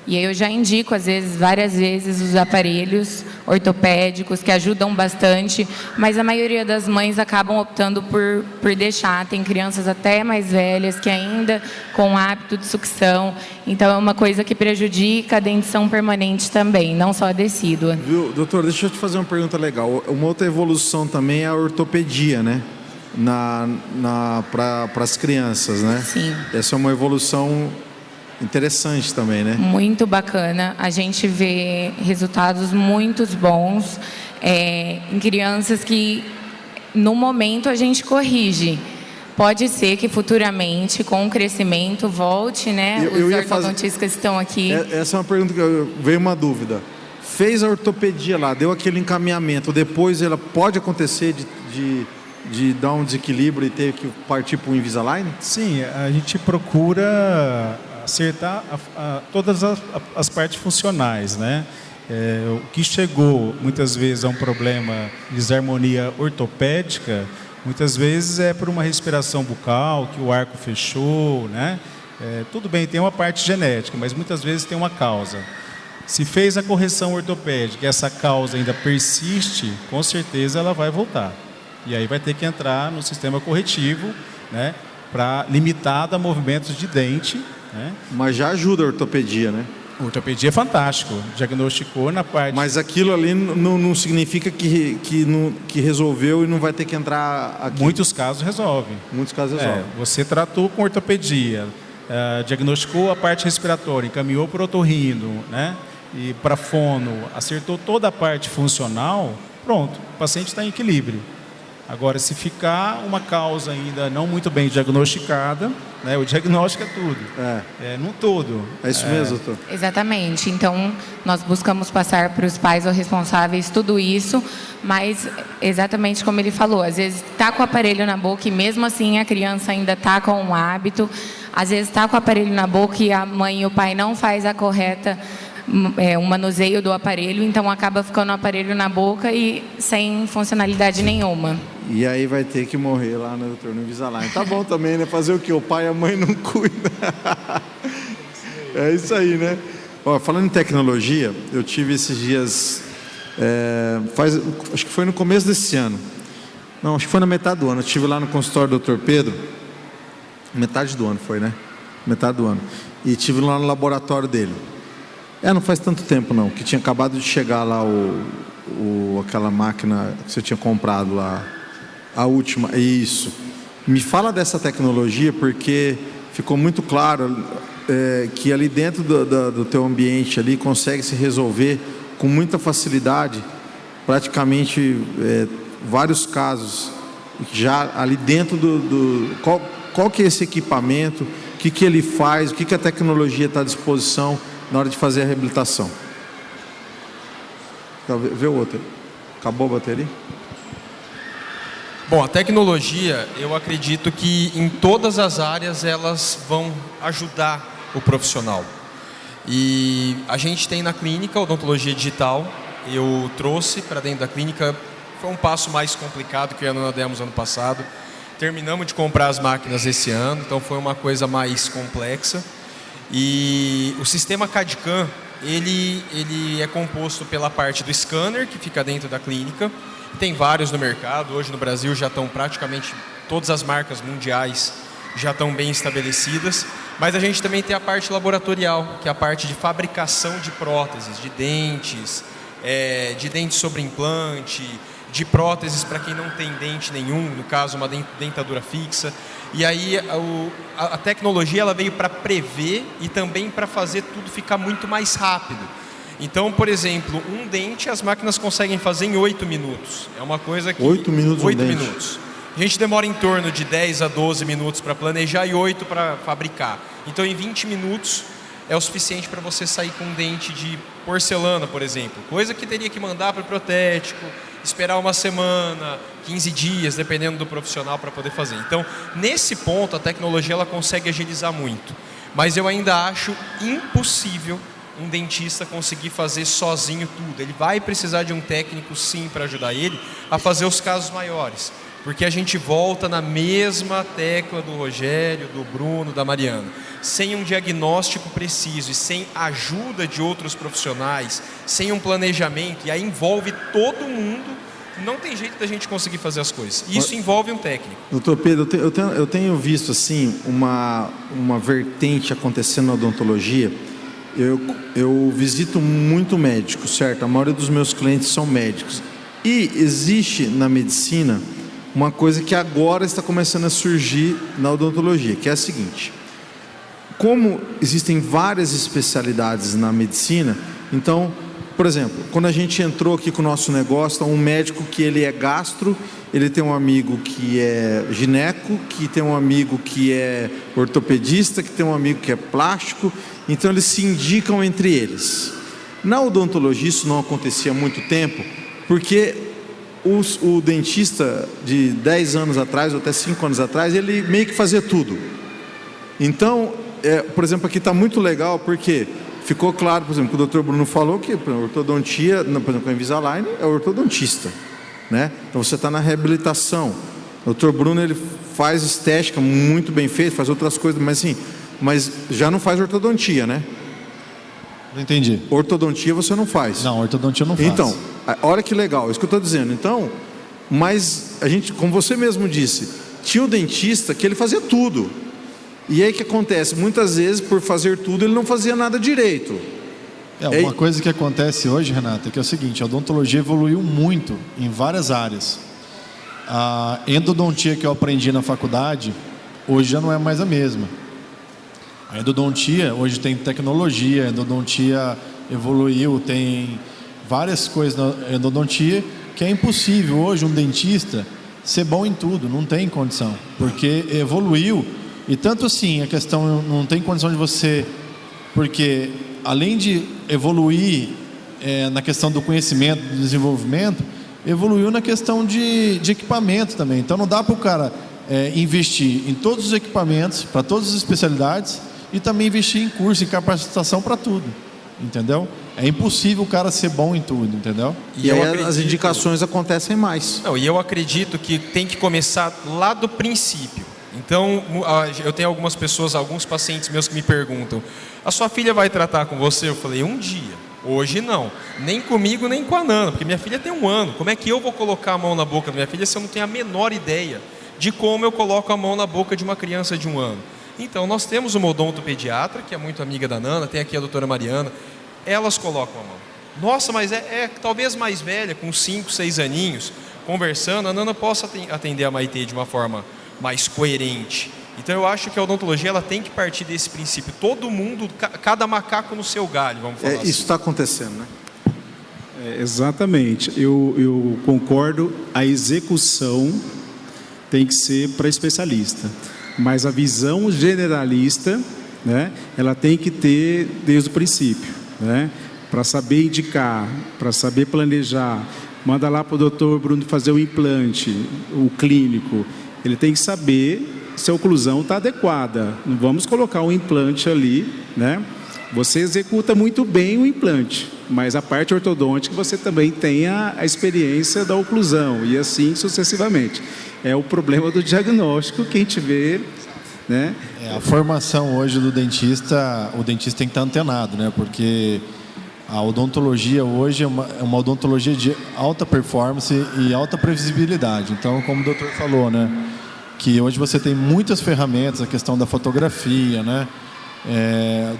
E aí eu já indico, às vezes, várias vezes, os aparelhos ortopédicos, que ajudam bastante, mas a maioria das mães acabam optando por deixar. Tem crianças até mais velhas que ainda com hábito de sucção. Então, é uma coisa que prejudica a dentição permanente também, não só a decídua. Viu, doutor, deixa eu te fazer uma pergunta legal. Uma outra evolução também é a ortopedia, né? Para as crianças, né? Sim. Essa é uma evolução interessante também, né? Muito bacana. A gente vê resultados muito bons em crianças que, no momento, a gente corrige. Pode ser que futuramente, com o crescimento, volte, né? Os ortodontistas que estão aqui. Essa é uma pergunta que veio uma dúvida. Fez a ortopedia lá, deu aquele encaminhamento, depois ela pode acontecer de dar um desequilíbrio e ter que partir para o Invisalign? Sim, a gente procura acertar todas as partes funcionais, né? O que chegou muitas vezes a um problema de desarmonia ortopédica, muitas vezes é por uma respiração bucal, que o arco fechou, né? Tudo bem, tem uma parte genética, mas muitas vezes tem uma causa. Se fez a correção ortopédica e essa causa ainda persiste, com certeza ela vai voltar. E aí vai ter que entrar no sistema corretivo, né? Para limitar a movimentos de dente, né? Mas já ajuda a ortopedia, né? A ortopedia é fantástico, diagnosticou na parte... Mas aquilo ali não significa que resolveu e não vai ter que entrar aqui. Muitos casos resolve. Muitos casos resolve. Você tratou com ortopedia, diagnosticou a parte respiratória, encaminhou para o otorrino, né? E para fono, acertou toda a parte funcional, pronto, o paciente está em equilíbrio. Agora, se ficar uma causa ainda não muito bem diagnosticada, né, o diagnóstico é tudo. Num todo. É isso mesmo, doutor? Exatamente. Então, nós buscamos passar para os pais ou responsáveis tudo isso, mas exatamente como ele falou, às vezes está com o aparelho na boca e mesmo assim a criança ainda está com um hábito, às vezes está com o aparelho na boca e a mãe e o pai não faz a correta o manuseio do aparelho, então acaba ficando o aparelho na boca e sem funcionalidade nenhuma. E aí vai ter que morrer lá, né, doutor, no Invisalign. Tá bom também, né? Fazer o quê? O pai e a mãe não cuidam. É isso aí, né? Ó, falando em tecnologia, eu tive esses dias, acho que foi no começo desse ano. Não, acho que foi na metade do ano. Eu estive lá no consultório do Dr. Pedro. Metade do ano foi, né? Metade do ano. E estive lá no laboratório dele. Não faz tanto tempo não, que tinha acabado de chegar lá aquela máquina que você tinha comprado lá, a última, isso. Me fala dessa tecnologia, porque ficou muito claro que ali dentro do teu ambiente ali consegue se resolver com muita facilidade, praticamente vários casos, já ali dentro qual que é esse equipamento, que que ele faz, o que a tecnologia está à disposição na hora de fazer a reabilitação. Vê o outro. Acabou a bateria? Bom, a tecnologia, eu acredito que em todas as áreas elas vão ajudar o profissional. E a gente tem na clínica odontologia digital. Eu trouxe para dentro da clínica, foi um passo mais complicado que nós demos ano passado. Terminamos de comprar as máquinas esse ano, então foi uma coisa mais complexa. E o sistema CAD/CAM, ele é composto pela parte do scanner, que fica dentro da clínica. Tem vários no mercado, hoje no Brasil já estão praticamente todas as marcas mundiais já estão bem estabelecidas. Mas a gente também tem a parte laboratorial, que é a parte de fabricação de próteses, de dentes sobre implante, de próteses para quem não tem dente nenhum, no caso uma dentadura fixa. E aí a tecnologia ela veio para prever e também para fazer tudo ficar muito mais rápido. Então, por exemplo, um dente as máquinas conseguem fazer em 8 minutos. É uma coisa que... 8 minutos 8 minutos. A gente demora em torno de 10 a 12 minutos para planejar e 8 para fabricar. Então, em 20 minutos é o suficiente para você sair com um dente de porcelana, por exemplo. Coisa que teria que mandar para o protético, esperar uma semana, 15 dias, dependendo do profissional para poder fazer. Então, nesse ponto, a tecnologia ela consegue agilizar muito. Mas eu ainda acho impossível um dentista conseguir fazer sozinho tudo. Ele vai precisar de um técnico, sim, para ajudar ele a fazer os casos maiores. Porque a gente volta na mesma tecla do Rogério, do Bruno, da Mariana. Sem um diagnóstico preciso e sem ajuda de outros profissionais, sem um planejamento, e aí envolve todo mundo, não tem jeito da gente conseguir fazer as coisas. Isso envolve um técnico. Doutor Pedro, eu tenho visto assim uma vertente acontecendo na odontologia. Eu visito muito médico, certo? A maioria dos meus clientes são médicos. E existe na medicina uma coisa que agora está começando a surgir na odontologia, que é a seguinte: como existem várias especialidades na medicina, então, por exemplo, quando a gente entrou aqui com o nosso negócio, um médico que ele é gastro, ele tem um amigo que é gineco, que tem um amigo que é ortopedista, que tem um amigo que é plástico, então eles se indicam entre eles. Na odontologia isso não acontecia há muito tempo, porque o dentista de 10 anos atrás, ou até 5 anos atrás, ele meio que fazia tudo. Então, por exemplo, aqui está muito legal, porque ficou claro, por exemplo, que o Dr. Bruno falou que a ortodontia, por exemplo, com a Invisalign, é o ortodontista, né? Então você está na reabilitação. O Dr. Bruno ele faz estética muito bem feita, faz outras coisas, mas já não faz ortodontia, né? Não entendi. Ortodontia você não faz. Não, ortodontia eu não faço. Então, olha que legal, isso que eu estou dizendo. Então, mas a gente, como você mesmo disse, tinha o dentista que ele fazia tudo. E aí o que acontece? Muitas vezes, por fazer tudo, ele não fazia nada direito. Uma coisa que acontece hoje, Renata, é que é o seguinte: a odontologia evoluiu muito em várias áreas. A endodontia que eu aprendi na faculdade, hoje já não é mais a mesma. A endodontia, hoje tem tecnologia, a endodontia evoluiu, tem várias coisas na endodontia que é impossível hoje um dentista ser bom em tudo, não tem condição, porque evoluiu. E tanto assim, a questão não tem condição de você, porque além de evoluir na questão do conhecimento, do desenvolvimento, evoluiu na questão de equipamento também. Então não dá para o cara investir em todos os equipamentos, para todas as especialidades, e também investir em curso, em capacitação para tudo, entendeu? É impossível o cara ser bom em tudo, entendeu? E aí as indicações acontecem mais. Não, e eu acredito que tem que começar lá do princípio. Então, eu tenho algumas pessoas, alguns pacientes meus que me perguntam: a sua filha vai tratar com você? Eu falei: um dia. Hoje não. Nem comigo, nem com a Nana, porque minha filha tem 1 ano. Como é que eu vou colocar a mão na boca da minha filha se eu não tenho a menor ideia de como eu coloco a mão na boca de uma criança de 1 ano? Então, nós temos uma odontopediatra, que é muito amiga da Nana, tem aqui a doutora Mariana. Elas colocam a mão. Nossa, mas talvez mais velha, com 5, 6 aninhos, conversando, a Nana possa atender a Maitê de uma forma mais coerente. Então eu acho que a odontologia ela tem que partir desse princípio. Todo mundo, cada macaco no seu galho, vamos falar assim. Isso está acontecendo, né? Exatamente. Eu concordo, a execução tem que ser para especialista. Mas a visão generalista, né, ela tem que ter desde o princípio, né, para saber indicar, para saber planejar. Manda lá para o doutor Bruno fazer o implante, o clínico. Ele tem que saber se a oclusão está adequada. Não vamos colocar um implante ali, né? Você executa muito bem o implante, mas a parte ortodôntica você também tem a experiência da oclusão e assim sucessivamente. É o problema do diagnóstico que a gente vê, né? A formação hoje do dentista, o dentista tem que estar antenado, né? Porque a odontologia hoje é uma odontologia de alta performance e alta previsibilidade. Então, como o doutor falou, né? Que hoje você tem muitas ferramentas, a questão da fotografia, né?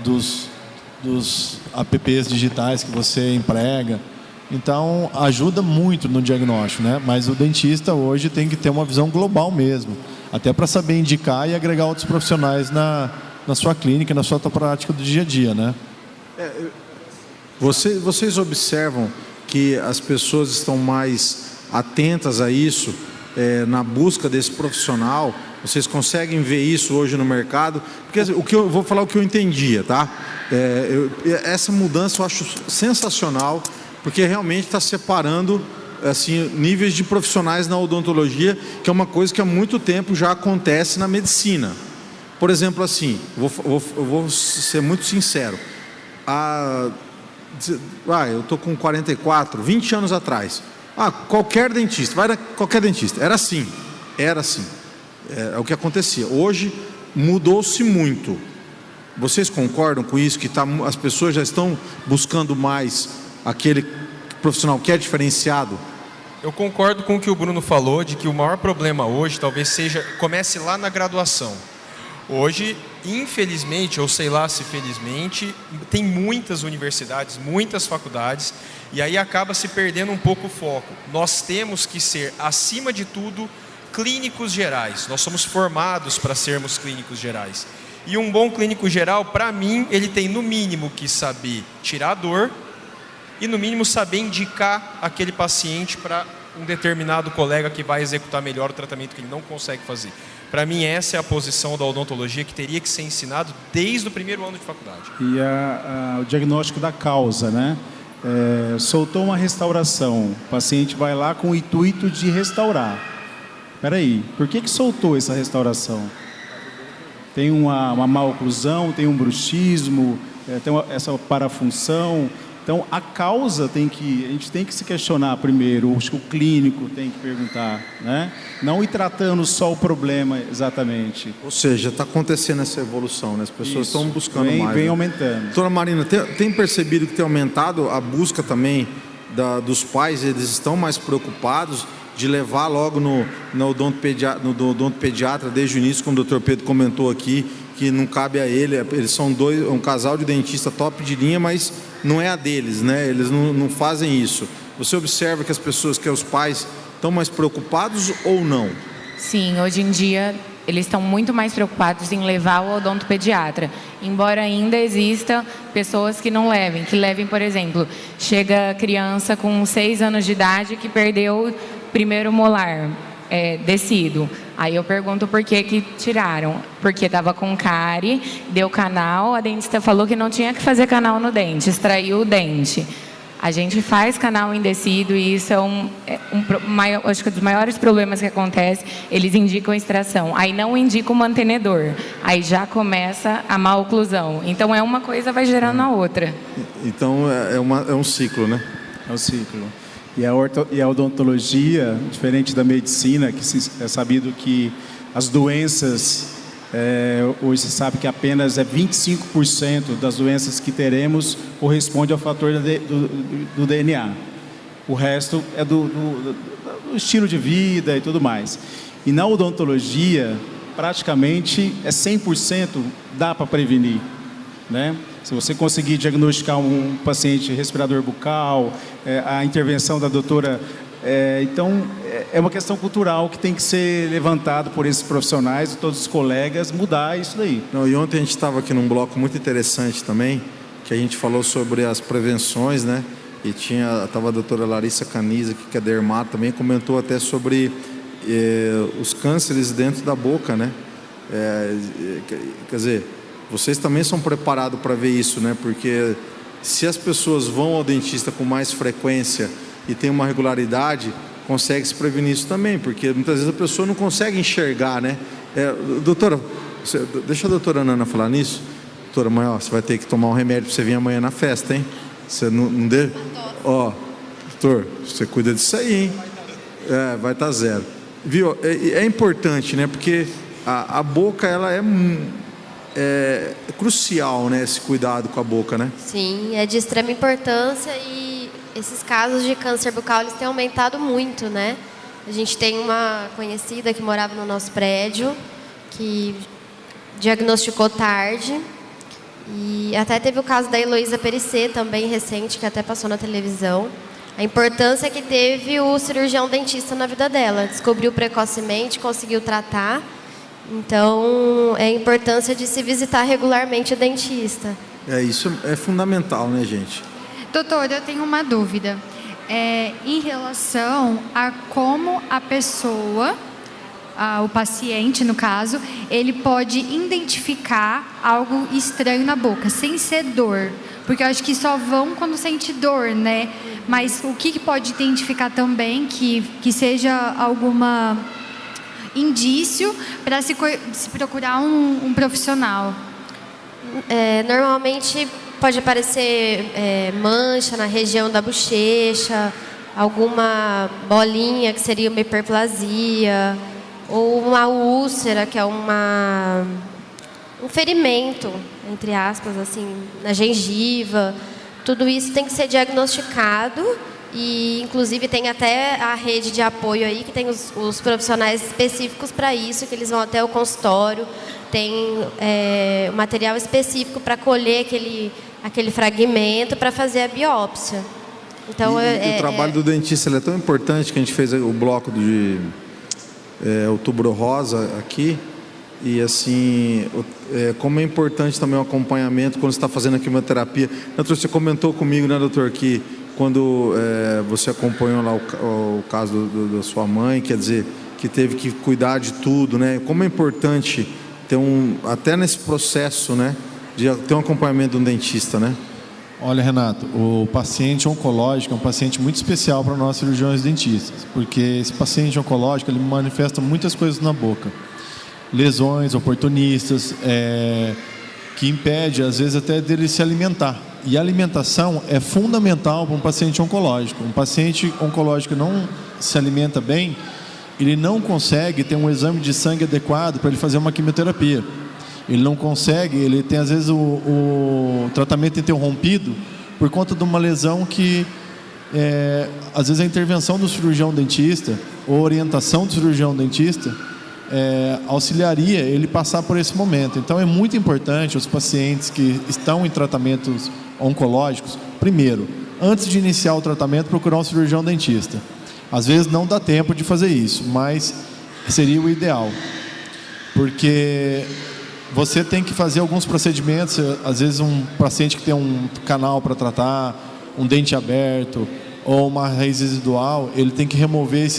Dos apps digitais que você emprega. Então, ajuda muito no diagnóstico, né? Mas o dentista hoje tem que ter uma visão global mesmo, até para saber indicar e agregar outros profissionais na sua clínica, na sua prática do dia a dia, né? Vocês observam que as pessoas estão mais atentas a isso, na busca desse profissional? Vocês conseguem ver isso hoje no mercado? Porque eu vou falar o que eu entendia, tá? Essa mudança eu acho sensacional, porque realmente está separando assim, níveis de profissionais na odontologia, que é uma coisa que há muito tempo já acontece na medicina. Por exemplo, assim, eu vou ser muito sincero. Eu estou com 44, 20 anos atrás. Qualquer dentista, qualquer dentista. Era assim. É o que acontecia. Hoje mudou-se muito. Vocês concordam com isso? Que as pessoas já estão buscando mais aquele profissional que é diferenciado? Eu concordo com o que o Bruno falou, de que o maior problema hoje talvez comece lá na graduação. Hoje, infelizmente, ou sei lá se felizmente, tem muitas universidades, muitas faculdades, e aí acaba se perdendo um pouco o foco. Nós temos que ser, acima de tudo, clínicos gerais. Nós somos formados para sermos clínicos gerais. E um bom clínico geral, para mim, ele tem no mínimo que saber tirar a dor e no mínimo saber indicar aquele paciente para um determinado colega que vai executar melhor o tratamento que ele não consegue fazer. Para mim, essa é a posição da odontologia que teria que ser ensinado desde o primeiro ano de faculdade. E o diagnóstico da causa, né? Soltou uma restauração, o paciente vai lá com o intuito de restaurar. Espera aí, por que soltou essa restauração? Tem uma má oclusão, tem um bruxismo, tem essa parafunção. Então, a causa a gente tem que se questionar primeiro, acho que o clínico tem que perguntar, né? Não ir tratando só o problema exatamente. Ou seja, está acontecendo essa evolução, né? As pessoas estão buscando mais. Vem né? aumentando. Doutora Marina, tem percebido que tem aumentado a busca também dos pais? Eles estão mais preocupados de levar logo no odontopediatra desde o início, como o doutor Pedro comentou aqui, que não cabe a ele. Eles são um casal de dentista top de linha, mas não é a deles, né? Eles não fazem isso. Você observa que os pais estão mais preocupados ou não? Sim, hoje em dia eles estão muito mais preocupados em levar o odontopediatra, embora ainda exista pessoas que não levem, por exemplo, chega criança com 6 anos de idade que perdeu o primeiro molar descido. Aí eu pergunto por que tiraram. Porque estava com cárie, deu canal, a dentista falou que não tinha que fazer canal no dente, extraiu o dente. A gente faz canal indecido e isso acho que um dos maiores problemas que acontece, eles indicam extração. Aí não indicam o mantenedor. Aí já começa a má oclusão. Então uma coisa vai gerando a outra. Então é um ciclo, né? É um ciclo. E a odontologia, diferente da medicina, que é sabido que as doenças, hoje se sabe que apenas 25% das doenças que teremos corresponde ao fator do DNA. O resto é do estilo de vida e tudo mais. E na odontologia, praticamente 100% dá para prevenir, né? Se você conseguir diagnosticar um paciente respirador bucal, a intervenção da doutora... então, é uma questão cultural que tem que ser levantada por esses profissionais e todos os colegas, mudar isso daí. E ontem a gente estava aqui num bloco muito interessante também, que a gente falou sobre as prevenções, né? E estava a doutora Larissa Caniza, que é dermato, também comentou até sobre os cânceres dentro da boca, né? Quer dizer, vocês também são preparados para ver isso, né? Porque se as pessoas vão ao dentista com mais frequência e tem uma regularidade, consegue se prevenir isso também, porque muitas vezes a pessoa não consegue enxergar, né? Doutora, deixa a doutora Nana falar nisso. Doutora, mãe, você vai ter que tomar um remédio para você vir amanhã na festa, hein? Você não deu? Doutor, você cuida disso aí, hein? Vai estar zero. Viu? É importante, né? Porque a boca, ela é crucial, né? Esse cuidado com a boca, né? Sim, é de extrema importância e esses casos de câncer bucal, eles têm aumentado muito, né? A gente tem uma conhecida que morava no nosso prédio, que diagnosticou tarde. E até teve o caso da Heloísa Perissé, também recente, que até passou na televisão. A importância que teve o cirurgião dentista na vida dela. Descobriu precocemente, conseguiu tratar. Então, é a importância de se visitar regularmente o dentista. Isso é fundamental, né, gente? Doutor, eu tenho uma dúvida. Em relação a como a pessoa, o paciente, no caso, ele pode identificar algo estranho na boca, sem ser dor. Porque eu acho que só vão quando sente dor, né? Mas o que pode identificar também que seja alguma indício para se procurar um profissional? Normalmente pode aparecer mancha na região da bochecha, alguma bolinha que seria uma hiperplasia, ou uma úlcera, que é um ferimento, entre aspas, assim, na gengiva. Tudo isso tem que ser diagnosticado e, inclusive, tem até a rede de apoio aí, que tem os profissionais específicos para isso, que eles vão até o consultório, tem material específico para colher aquele fragmento para fazer a biópsia. Então, o trabalho do dentista é tão importante que a gente fez o bloco de Outubro Rosa aqui. E assim, como é importante também o acompanhamento quando você está fazendo a quimioterapia. Doutor, você comentou comigo, né, doutor, que quando você acompanhou lá o caso da sua mãe, quer dizer, que teve que cuidar de tudo, né? Como é importante ter até nesse processo, né, de ter um acompanhamento de um dentista, né? Olha, Renato, o paciente oncológico é um paciente muito especial para nós cirurgiões dentistas, porque esse paciente oncológico, ele manifesta muitas coisas na boca. Lesões oportunistas, que impede, às vezes, até dele se alimentar. E a alimentação é fundamental para um paciente oncológico. Um paciente oncológico que não se alimenta bem, ele não consegue ter um exame de sangue adequado para ele fazer uma quimioterapia. Ele não consegue, ele tem, às vezes, o tratamento interrompido por conta de uma lesão que, às vezes, a intervenção do cirurgião dentista, ou orientação do cirurgião dentista, auxiliaria ele passar por esse momento. Então é muito importante os pacientes que estão em tratamentos oncológicos, primeiro, antes de iniciar o tratamento, procurar um cirurgião dentista. Às vezes não dá tempo de fazer isso, mas seria o ideal, porque você tem que fazer alguns procedimentos. Às vezes um paciente que tem um canal para tratar, um dente aberto ou uma raiz residual, ele tem que remover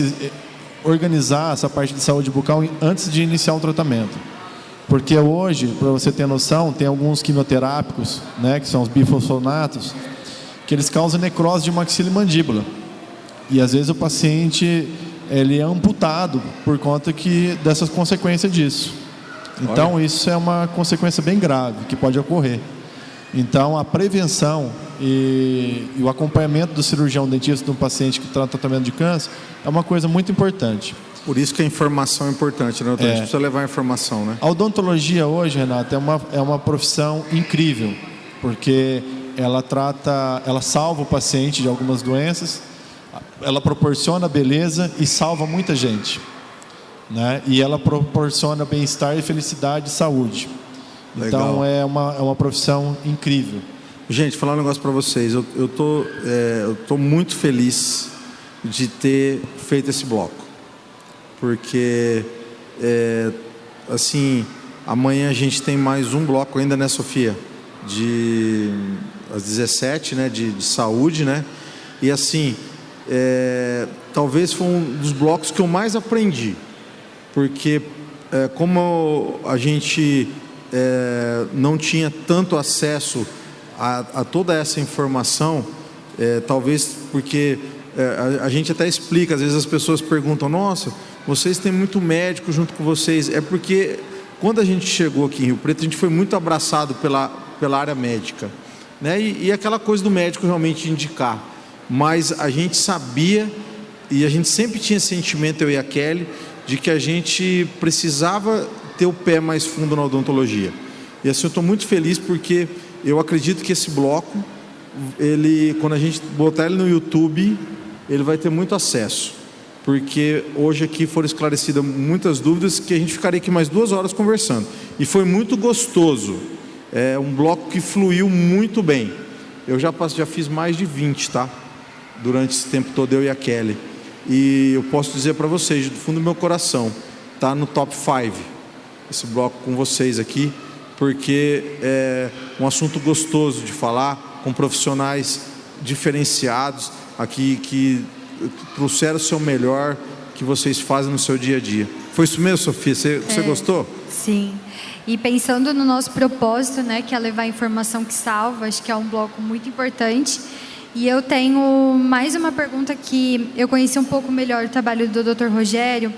organizar essa parte de saúde bucal antes de iniciar o tratamento. Porque hoje, para você ter noção, tem alguns quimioterápicos, né, que são os bifosfonatos, que eles causam necrose de maxila e mandíbula. E às vezes o paciente ele é amputado por conta dessas consequências disso. Então isso é uma consequência bem grave que pode ocorrer. Então a prevenção e o acompanhamento do cirurgião dentista de um paciente que está no tratamento de câncer é uma coisa muito importante. Por isso que a informação é importante, né, doutor? A gente precisa levar a informação, né? A odontologia hoje, Renato, é uma profissão incrível, porque ela salva o paciente de algumas doenças, ela proporciona beleza e salva muita gente, né? E ela proporciona bem-estar e felicidade e saúde. Legal. Então é uma profissão incrível. Gente, falar um negócio para vocês. Eu tô muito feliz de ter feito esse bloco, porque assim, amanhã a gente tem mais um bloco ainda, né, Sofia? Às 17, né, de saúde, né? E assim, talvez foi um dos blocos que eu mais aprendi, porque como a gente não tinha tanto acesso a toda essa informação, talvez porque a gente até explica, às vezes as pessoas perguntam, nossa, vocês têm muito médico junto com vocês. É porque quando a gente chegou aqui em Rio Preto, a gente foi muito abraçado pela área médica, né? E aquela coisa do médico realmente indicar, mas a gente sabia, e a gente sempre tinha esse sentimento, eu e a Kelly, de que a gente precisava ter o pé mais fundo na odontologia. E assim, eu estou muito feliz porque eu acredito que esse bloco, quando a gente botar ele no YouTube, ele vai ter muito acesso, porque hoje aqui foram esclarecidas muitas dúvidas que a gente ficaria aqui mais 2 horas conversando, e foi muito gostoso. É um bloco que fluiu muito bem. Eu já fiz mais de 20, tá? Durante esse tempo todo, eu e a Kelly, e eu posso dizer para vocês, do fundo do meu coração, tá no top 5 esse bloco com vocês aqui, porque é um assunto gostoso de falar, com profissionais diferenciados aqui, que trouxeram o seu melhor, que vocês fazem no seu dia a dia. Foi isso mesmo, Sofia? Você gostou? Sim. E pensando no nosso propósito, né, que é levar a informação que salva, acho que é um bloco muito importante. E eu tenho mais uma pergunta que eu conheci um pouco melhor o trabalho do Dr. Rogério,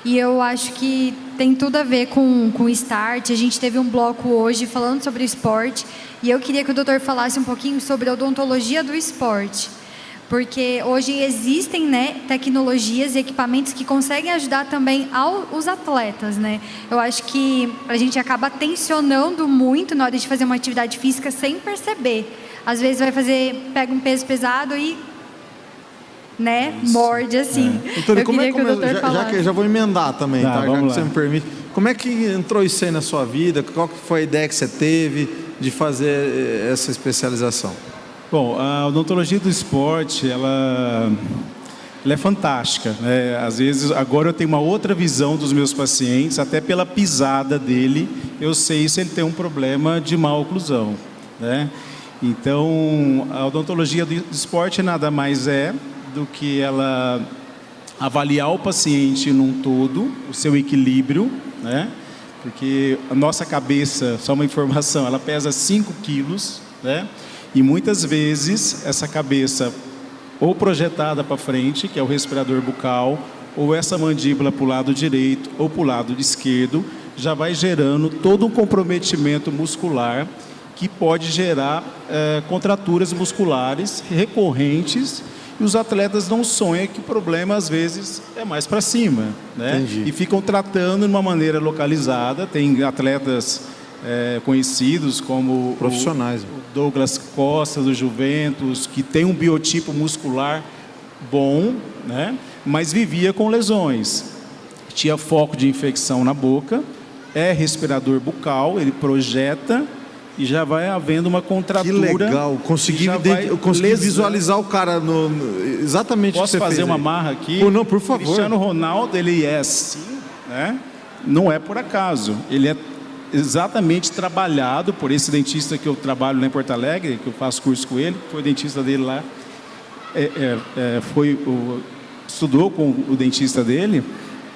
e eu acho que tem tudo a ver com o Start. A gente teve um bloco hoje falando sobre esporte, e eu queria que o doutor falasse um pouquinho sobre a odontologia do esporte. Porque hoje existem, né, tecnologias e equipamentos que conseguem ajudar também os atletas, né? Eu acho que a gente acaba tensionando muito na hora de fazer uma atividade física sem perceber. Às vezes pega um peso pesado e, né, morde assim. Então, eu queria que o doutor falasse. Já vou emendar também, tá? Já que você me permite. Como é que entrou isso aí na sua vida? Qual que foi a ideia que você teve de fazer essa especialização? Bom, a odontologia do esporte, ela é fantástica, né? Às vezes, agora eu tenho uma outra visão dos meus pacientes, até pela pisada dele, eu sei se ele tem um problema de má oclusão, né? Então, a odontologia do esporte nada mais é do que ela avaliar o paciente num todo, o seu equilíbrio, né? Porque a nossa cabeça, só uma informação, ela pesa 5 quilos, né? E muitas vezes essa cabeça ou projetada para frente, que é o respirador bucal, ou essa mandíbula para o lado direito ou para o lado esquerdo, já vai gerando todo um comprometimento muscular que pode gerar contraturas musculares recorrentes, e os atletas não sonham que o problema às vezes é mais para cima, né? Entendi. E ficam tratando de uma maneira localizada. Tem atletas conhecidos como profissionais, o Douglas Costa do Juventus, que tem um biotipo muscular bom, né? Mas vivia com lesões, tinha foco de infecção na boca, é respirador bucal, ele projeta e já vai havendo uma contratura. Que legal, eu consegui visualizar o cara exatamente o que você fez. Posso fazer uma marra aqui? Não, por favor. Cristiano Ronaldo, ele é assim, né? Não é por acaso, ele é exatamente trabalhado por esse dentista que eu trabalho lá em Porto Alegre, que eu faço curso com ele, foi o dentista dele lá, estudou com o dentista dele.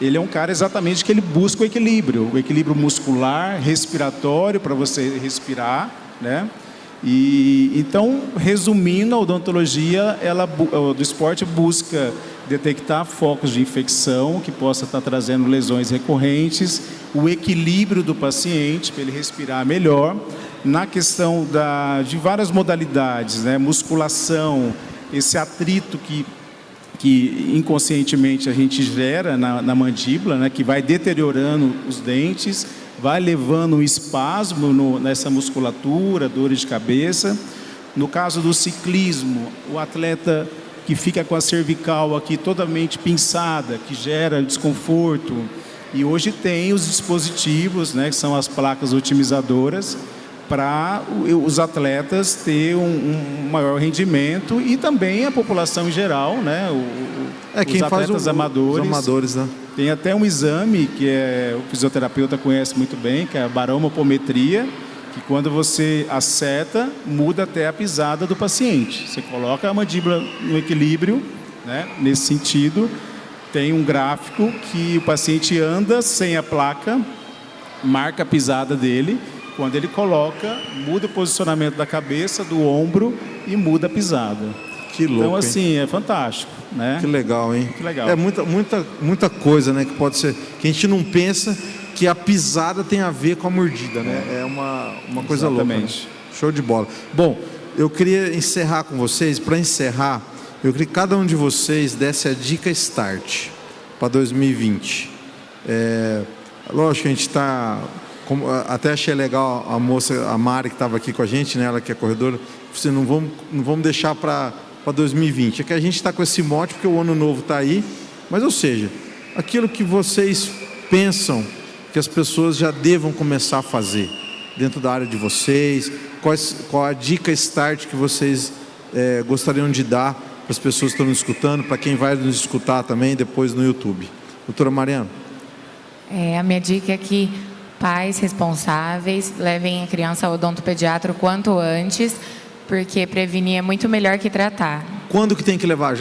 Ele é um cara exatamente que ele busca o equilíbrio muscular, respiratório, para você respirar, né? E então, resumindo, a odontologia do esporte busca detectar focos de infecção que possa estar trazendo lesões recorrentes, o equilíbrio do paciente para ele respirar melhor, na questão de várias modalidades, né? Musculação, esse atrito que inconscientemente a gente gera na mandíbula, né? Que vai deteriorando os dentes, vai levando um espasmo nessa musculatura, dores de cabeça. No caso do ciclismo, o atleta que fica com a cervical aqui totalmente pinçada, que gera desconforto. E hoje tem os dispositivos, né, que são as placas otimizadoras, para os atletas ter um maior rendimento, e também a população em geral, né, quem os atletas faz amadores. Os amadores, né? Tem até um exame que o fisioterapeuta conhece muito bem, que é a baromopometria, que quando você acerta, muda até a pisada do paciente. Você coloca a mandíbula no equilíbrio, né, nesse sentido. tem um gráfico que o paciente anda sem a placa, marca a pisada dele, quando ele coloca, muda o posicionamento da cabeça, do ombro e muda a pisada. Que louco, então, assim, hein? é fantástico, né? Que legal, hein? Que legal. É muita coisa, né, que pode ser, que a gente não pensa que a pisada tem a ver com a mordida, né? É uma coisa louca. Né? Show de bola. Bom, eu queria encerrar com vocês. Para encerrar, eu queria que cada um de vocês desse a dica START para 2020. Lógico que a gente está... Até achei legal a moça, a Mari, que estava aqui com a gente, né, ela que é corredora, você não vamos deixar para 2020. É que a gente está com esse mote porque o ano novo está aí, mas, ou seja, aquilo que vocês pensam que as pessoas já devam começar a fazer dentro da área de vocês, qual a dica START que vocês gostariam de dar para as pessoas que estão nos escutando, para quem vai nos escutar também depois no YouTube. Doutora Mariana? A minha dica é que pais responsáveis levem a criança ao odontopediatra o quanto antes, porque prevenir é muito melhor que tratar. Quando que tem que levar?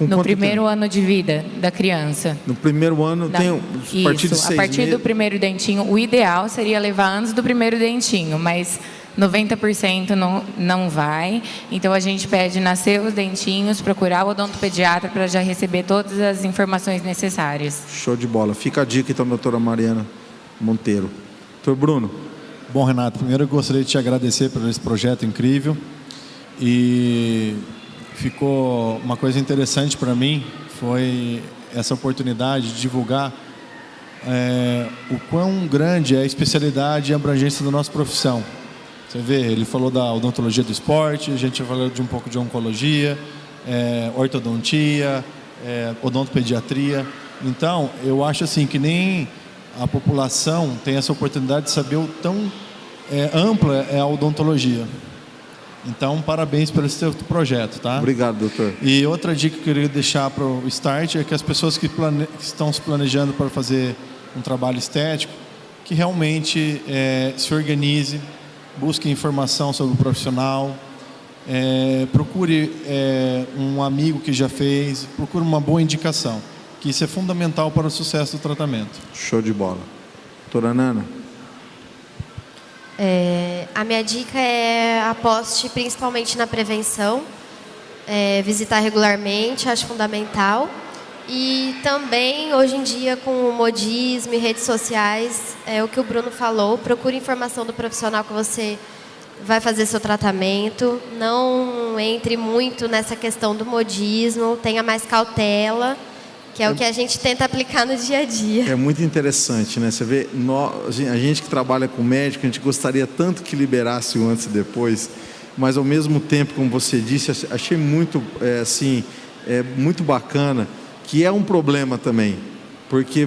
No primeiro ano de vida da criança. No primeiro ano tem a partir de 6 meses. A partir do primeiro dentinho, o ideal seria levar antes do primeiro dentinho, mas 90% não vai. Então a gente pede nascer os dentinhos, procurar o odontopediatra para já receber todas as informações necessárias. Show de bola. Fica a dica então, doutora Mariana Monteiro. Doutor Bruno. Bom, Renato, primeiro eu gostaria de te agradecer por esse projeto incrível. E ficou uma coisa interessante para mim, foi essa oportunidade de divulgar o quão grande é a especialidade e a abrangência da nossa profissão. Você vê, ele falou da odontologia do esporte, a gente falou de um pouco de oncologia, ortodontia, odontopediatria. Então, eu acho assim que nem a população tem essa oportunidade de saber o tão ampla é a odontologia. Então, parabéns pelo seu projeto, tá? Obrigado, doutor. E outra dica que eu queria deixar para o START é que as pessoas que estão se planejando para fazer um trabalho estético, que realmente se organize, busque informação sobre o profissional, procure um amigo que já fez, procure uma boa indicação, que isso é fundamental para o sucesso do tratamento. Show de bola. Doutora Nana? A minha dica é aposte principalmente na prevenção, visitar regularmente, acho fundamental. E também, hoje em dia, com o modismo e redes sociais, é o que o Bruno falou, procure informação do profissional que você vai fazer seu tratamento. Não entre muito nessa questão do modismo, tenha mais cautela, que é o que a gente tenta aplicar no dia a dia. É muito interessante, né? Você vê, a gente que trabalha com médico, a gente gostaria tanto que liberasse o antes e depois, mas ao mesmo tempo, como você disse, achei muito, muito bacana, que é um problema também, porque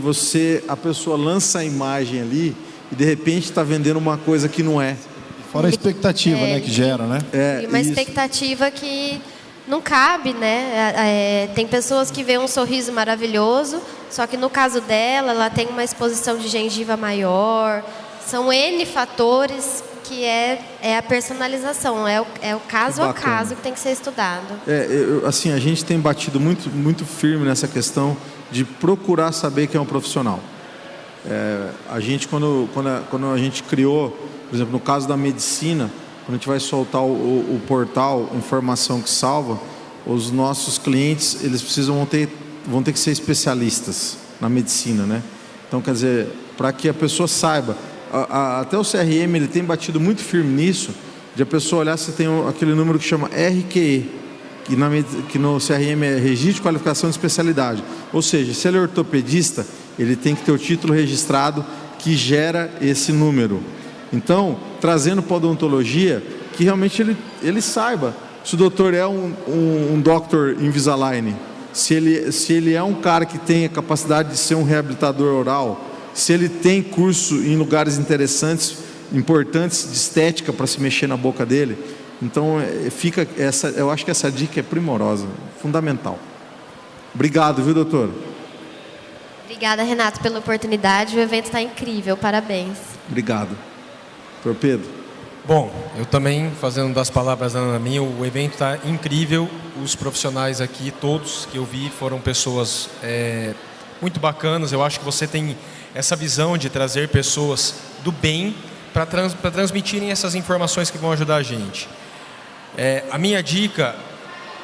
a pessoa lança a imagem ali e de repente está vendendo uma coisa que não é. Fora a expectativa, né, que gera, né? E uma expectativa que não cabe, né? Tem pessoas que veem um sorriso maravilhoso, só que no caso dela, ela tem uma exposição de gengiva maior. São N fatores que é a personalização, é o caso a caso que tem que ser estudado. A gente tem batido muito, muito firme nessa questão de procurar saber quem é um profissional. A gente, quando a gente criou, por exemplo, no caso da medicina, quando a gente vai soltar o portal Informação que Salva, os nossos clientes, eles vão ter que ser especialistas na medicina, né? Então, quer dizer, para que a pessoa saiba, até o CRM, ele tem batido muito firme nisso, de a pessoa olhar se tem aquele número que chama RQE, que no CRM é Registro de Qualificação de Especialidade. Ou seja, se ele é ortopedista, ele tem que ter o título registrado que gera esse número. Então, trazendo para a odontologia, que realmente ele saiba se o doutor é um Dr. Invisalign, se ele é um cara que tem a capacidade de ser um reabilitador oral, se ele tem curso em lugares importantes de estética para se mexer na boca dele. Então, eu acho que essa dica é primorosa, fundamental. Obrigado, viu, doutor? Obrigada, Renato, pela oportunidade. O evento está incrível, parabéns. Obrigado. Doutor Pedro? Bom, eu também, fazendo das palavras da Ana minha, o evento está incrível. Os profissionais aqui, todos que eu vi, foram pessoas muito bacanas. Eu acho que você tem essa visão de trazer pessoas do bem para transmitirem essas informações que vão ajudar a gente. A minha dica,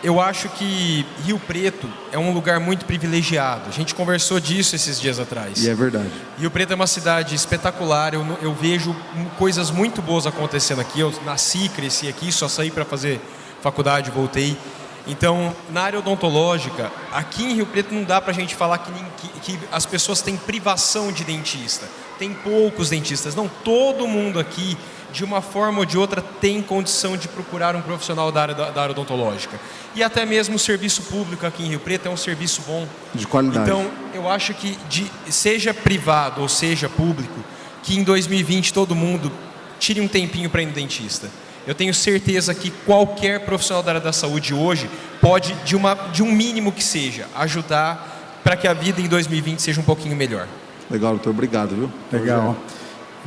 eu acho que Rio Preto é um lugar muito privilegiado. A gente conversou disso esses dias atrás. E é verdade. Rio Preto é uma cidade espetacular. Eu vejo coisas muito boas acontecendo aqui. Eu nasci, cresci aqui, só saí para fazer faculdade, voltei. Então, na área odontológica, aqui em Rio Preto não dá para a gente falar que as pessoas têm privação de dentista. Tem poucos dentistas. Não, todo mundo aqui, de uma forma ou de outra, tem condição de procurar um profissional da área odontológica. E até mesmo o serviço público aqui em Rio Preto é um serviço bom. De qualidade. Então, eu acho que, seja privado ou seja público, que em 2020 todo mundo tire um tempinho para ir no dentista. Eu tenho certeza que qualquer profissional da área da saúde hoje pode, de um mínimo que seja, ajudar para que a vida em 2020 seja um pouquinho melhor. Legal, doutor. Obrigado, viu? Legal.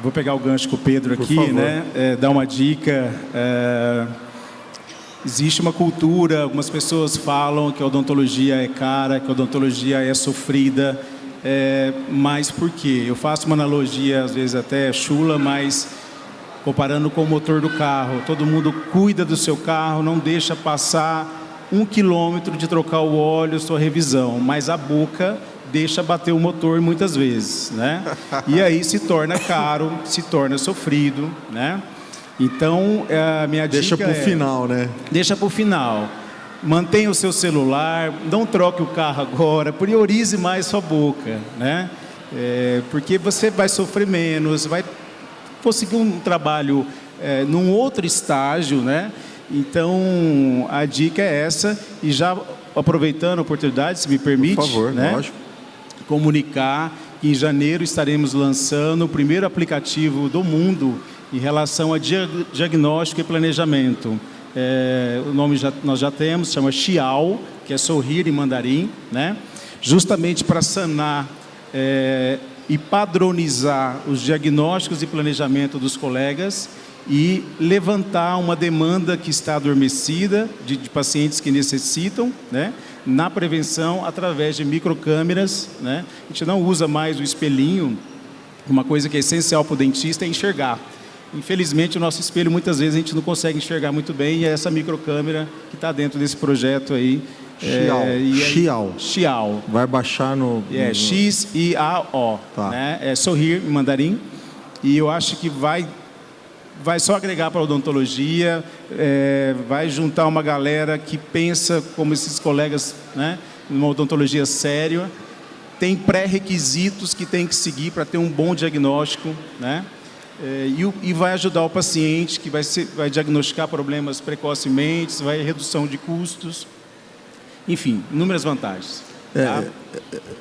Vou pegar o gancho com o Pedro aqui, né? Dar uma dica. Existe uma cultura, algumas pessoas falam que a odontologia é cara, que a odontologia é sofrida, mas por quê? Eu faço uma analogia, às vezes até chula, mas comparando com o motor do carro. Todo mundo cuida do seu carro, não deixa passar 1 quilômetro de trocar o óleo, sua revisão, mas a boca deixa bater o motor muitas vezes, né? E aí se torna caro, se torna sofrido, né? Então, a minha dica deixa pro final, né? Deixa pro final. Mantenha o seu celular, não troque o carro agora, priorize mais sua boca, né? Porque você vai sofrer menos, vai conseguir um trabalho num outro estágio, né? Então, a dica é essa. E já aproveitando a oportunidade, se me permite, por favor, né? Lógico. Comunicar que em janeiro estaremos lançando o primeiro aplicativo do mundo em relação a diagnóstico e planejamento. O nome nós já temos, chama Xiao, que é sorrir em mandarim, né? Justamente para sanar e padronizar os diagnósticos e planejamento dos colegas e levantar uma demanda que está adormecida de pacientes que necessitam, né, na prevenção através de microcâmeras, né? A gente não usa mais o espelhinho. Uma coisa que é essencial para o dentista é enxergar. Infelizmente, o nosso espelho, muitas vezes, a gente não consegue enxergar muito bem, e é essa microcâmera que está dentro desse projeto aí. Xiao. Vai baixar no... X-I-A-O. Tá. Né? É sorrir em mandarim. E eu acho que vai só agregar para a odontologia, vai juntar uma galera que pensa como esses colegas, né, numa odontologia séria. Tem pré-requisitos que tem que seguir para ter um bom diagnóstico, né? E vai ajudar o paciente, que vai diagnosticar problemas precocemente, vai redução de custos, enfim, inúmeras vantagens. Tá?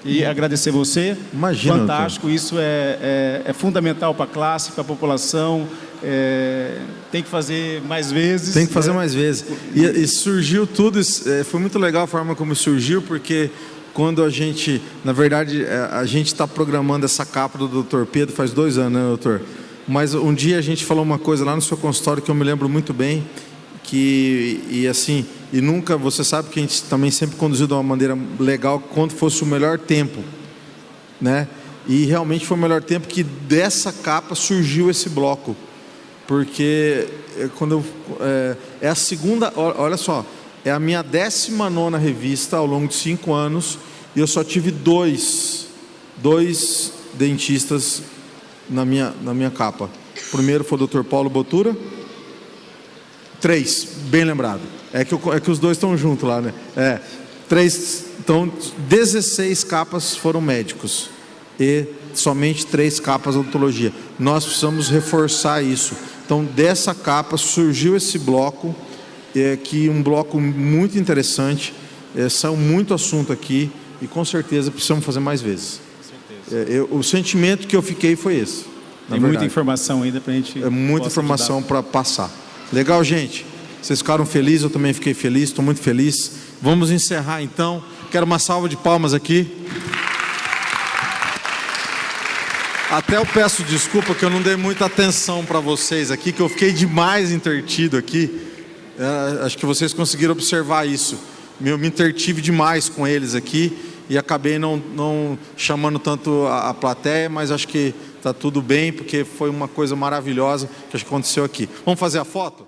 E agradecer você. Imagina, fantástico, isso é fundamental para a classe, para a população. Tem que fazer mais vezes. Tem que fazer mais vezes. E surgiu tudo, foi muito legal a forma como surgiu, porque quando a gente, na verdade, a gente está programando essa capa do Dr. Pedro faz 2 anos, né, doutor? Mas um dia a gente falou uma coisa lá no seu consultório que eu me lembro muito bem, e nunca, você sabe que a gente também sempre conduziu de uma maneira legal quando fosse o melhor tempo, né? E realmente foi o melhor tempo que dessa capa surgiu esse bloco, porque quando é a segunda, olha só, é a minha 19ª revista ao longo de 5 anos, e eu só tive dois dentistas na minha capa. O primeiro foi o Dr. Paulo Botura. 3, bem lembrado. É que os dois estão juntos lá, né? 3, então 16 capas foram médicos e somente 3 capas odontologia. Nós precisamos reforçar isso. Então, dessa capa surgiu esse bloco, que um bloco muito interessante. Saiu muito assunto aqui e com certeza precisamos fazer mais vezes. O sentimento que eu fiquei foi esse. Tem muita informação ainda para a gente... muita informação para passar. Legal, gente? Vocês ficaram felizes, eu também fiquei feliz, estou muito feliz. Vamos encerrar então. Quero uma salva de palmas aqui. Até eu peço desculpa que eu não dei muita atenção para vocês aqui, que eu fiquei demais intertido aqui. Acho que vocês conseguiram observar isso. Eu me intertive demais com eles aqui e acabei não chamando tanto a plateia, mas acho que está tudo bem, porque foi uma coisa maravilhosa que aconteceu aqui. Vamos fazer a foto?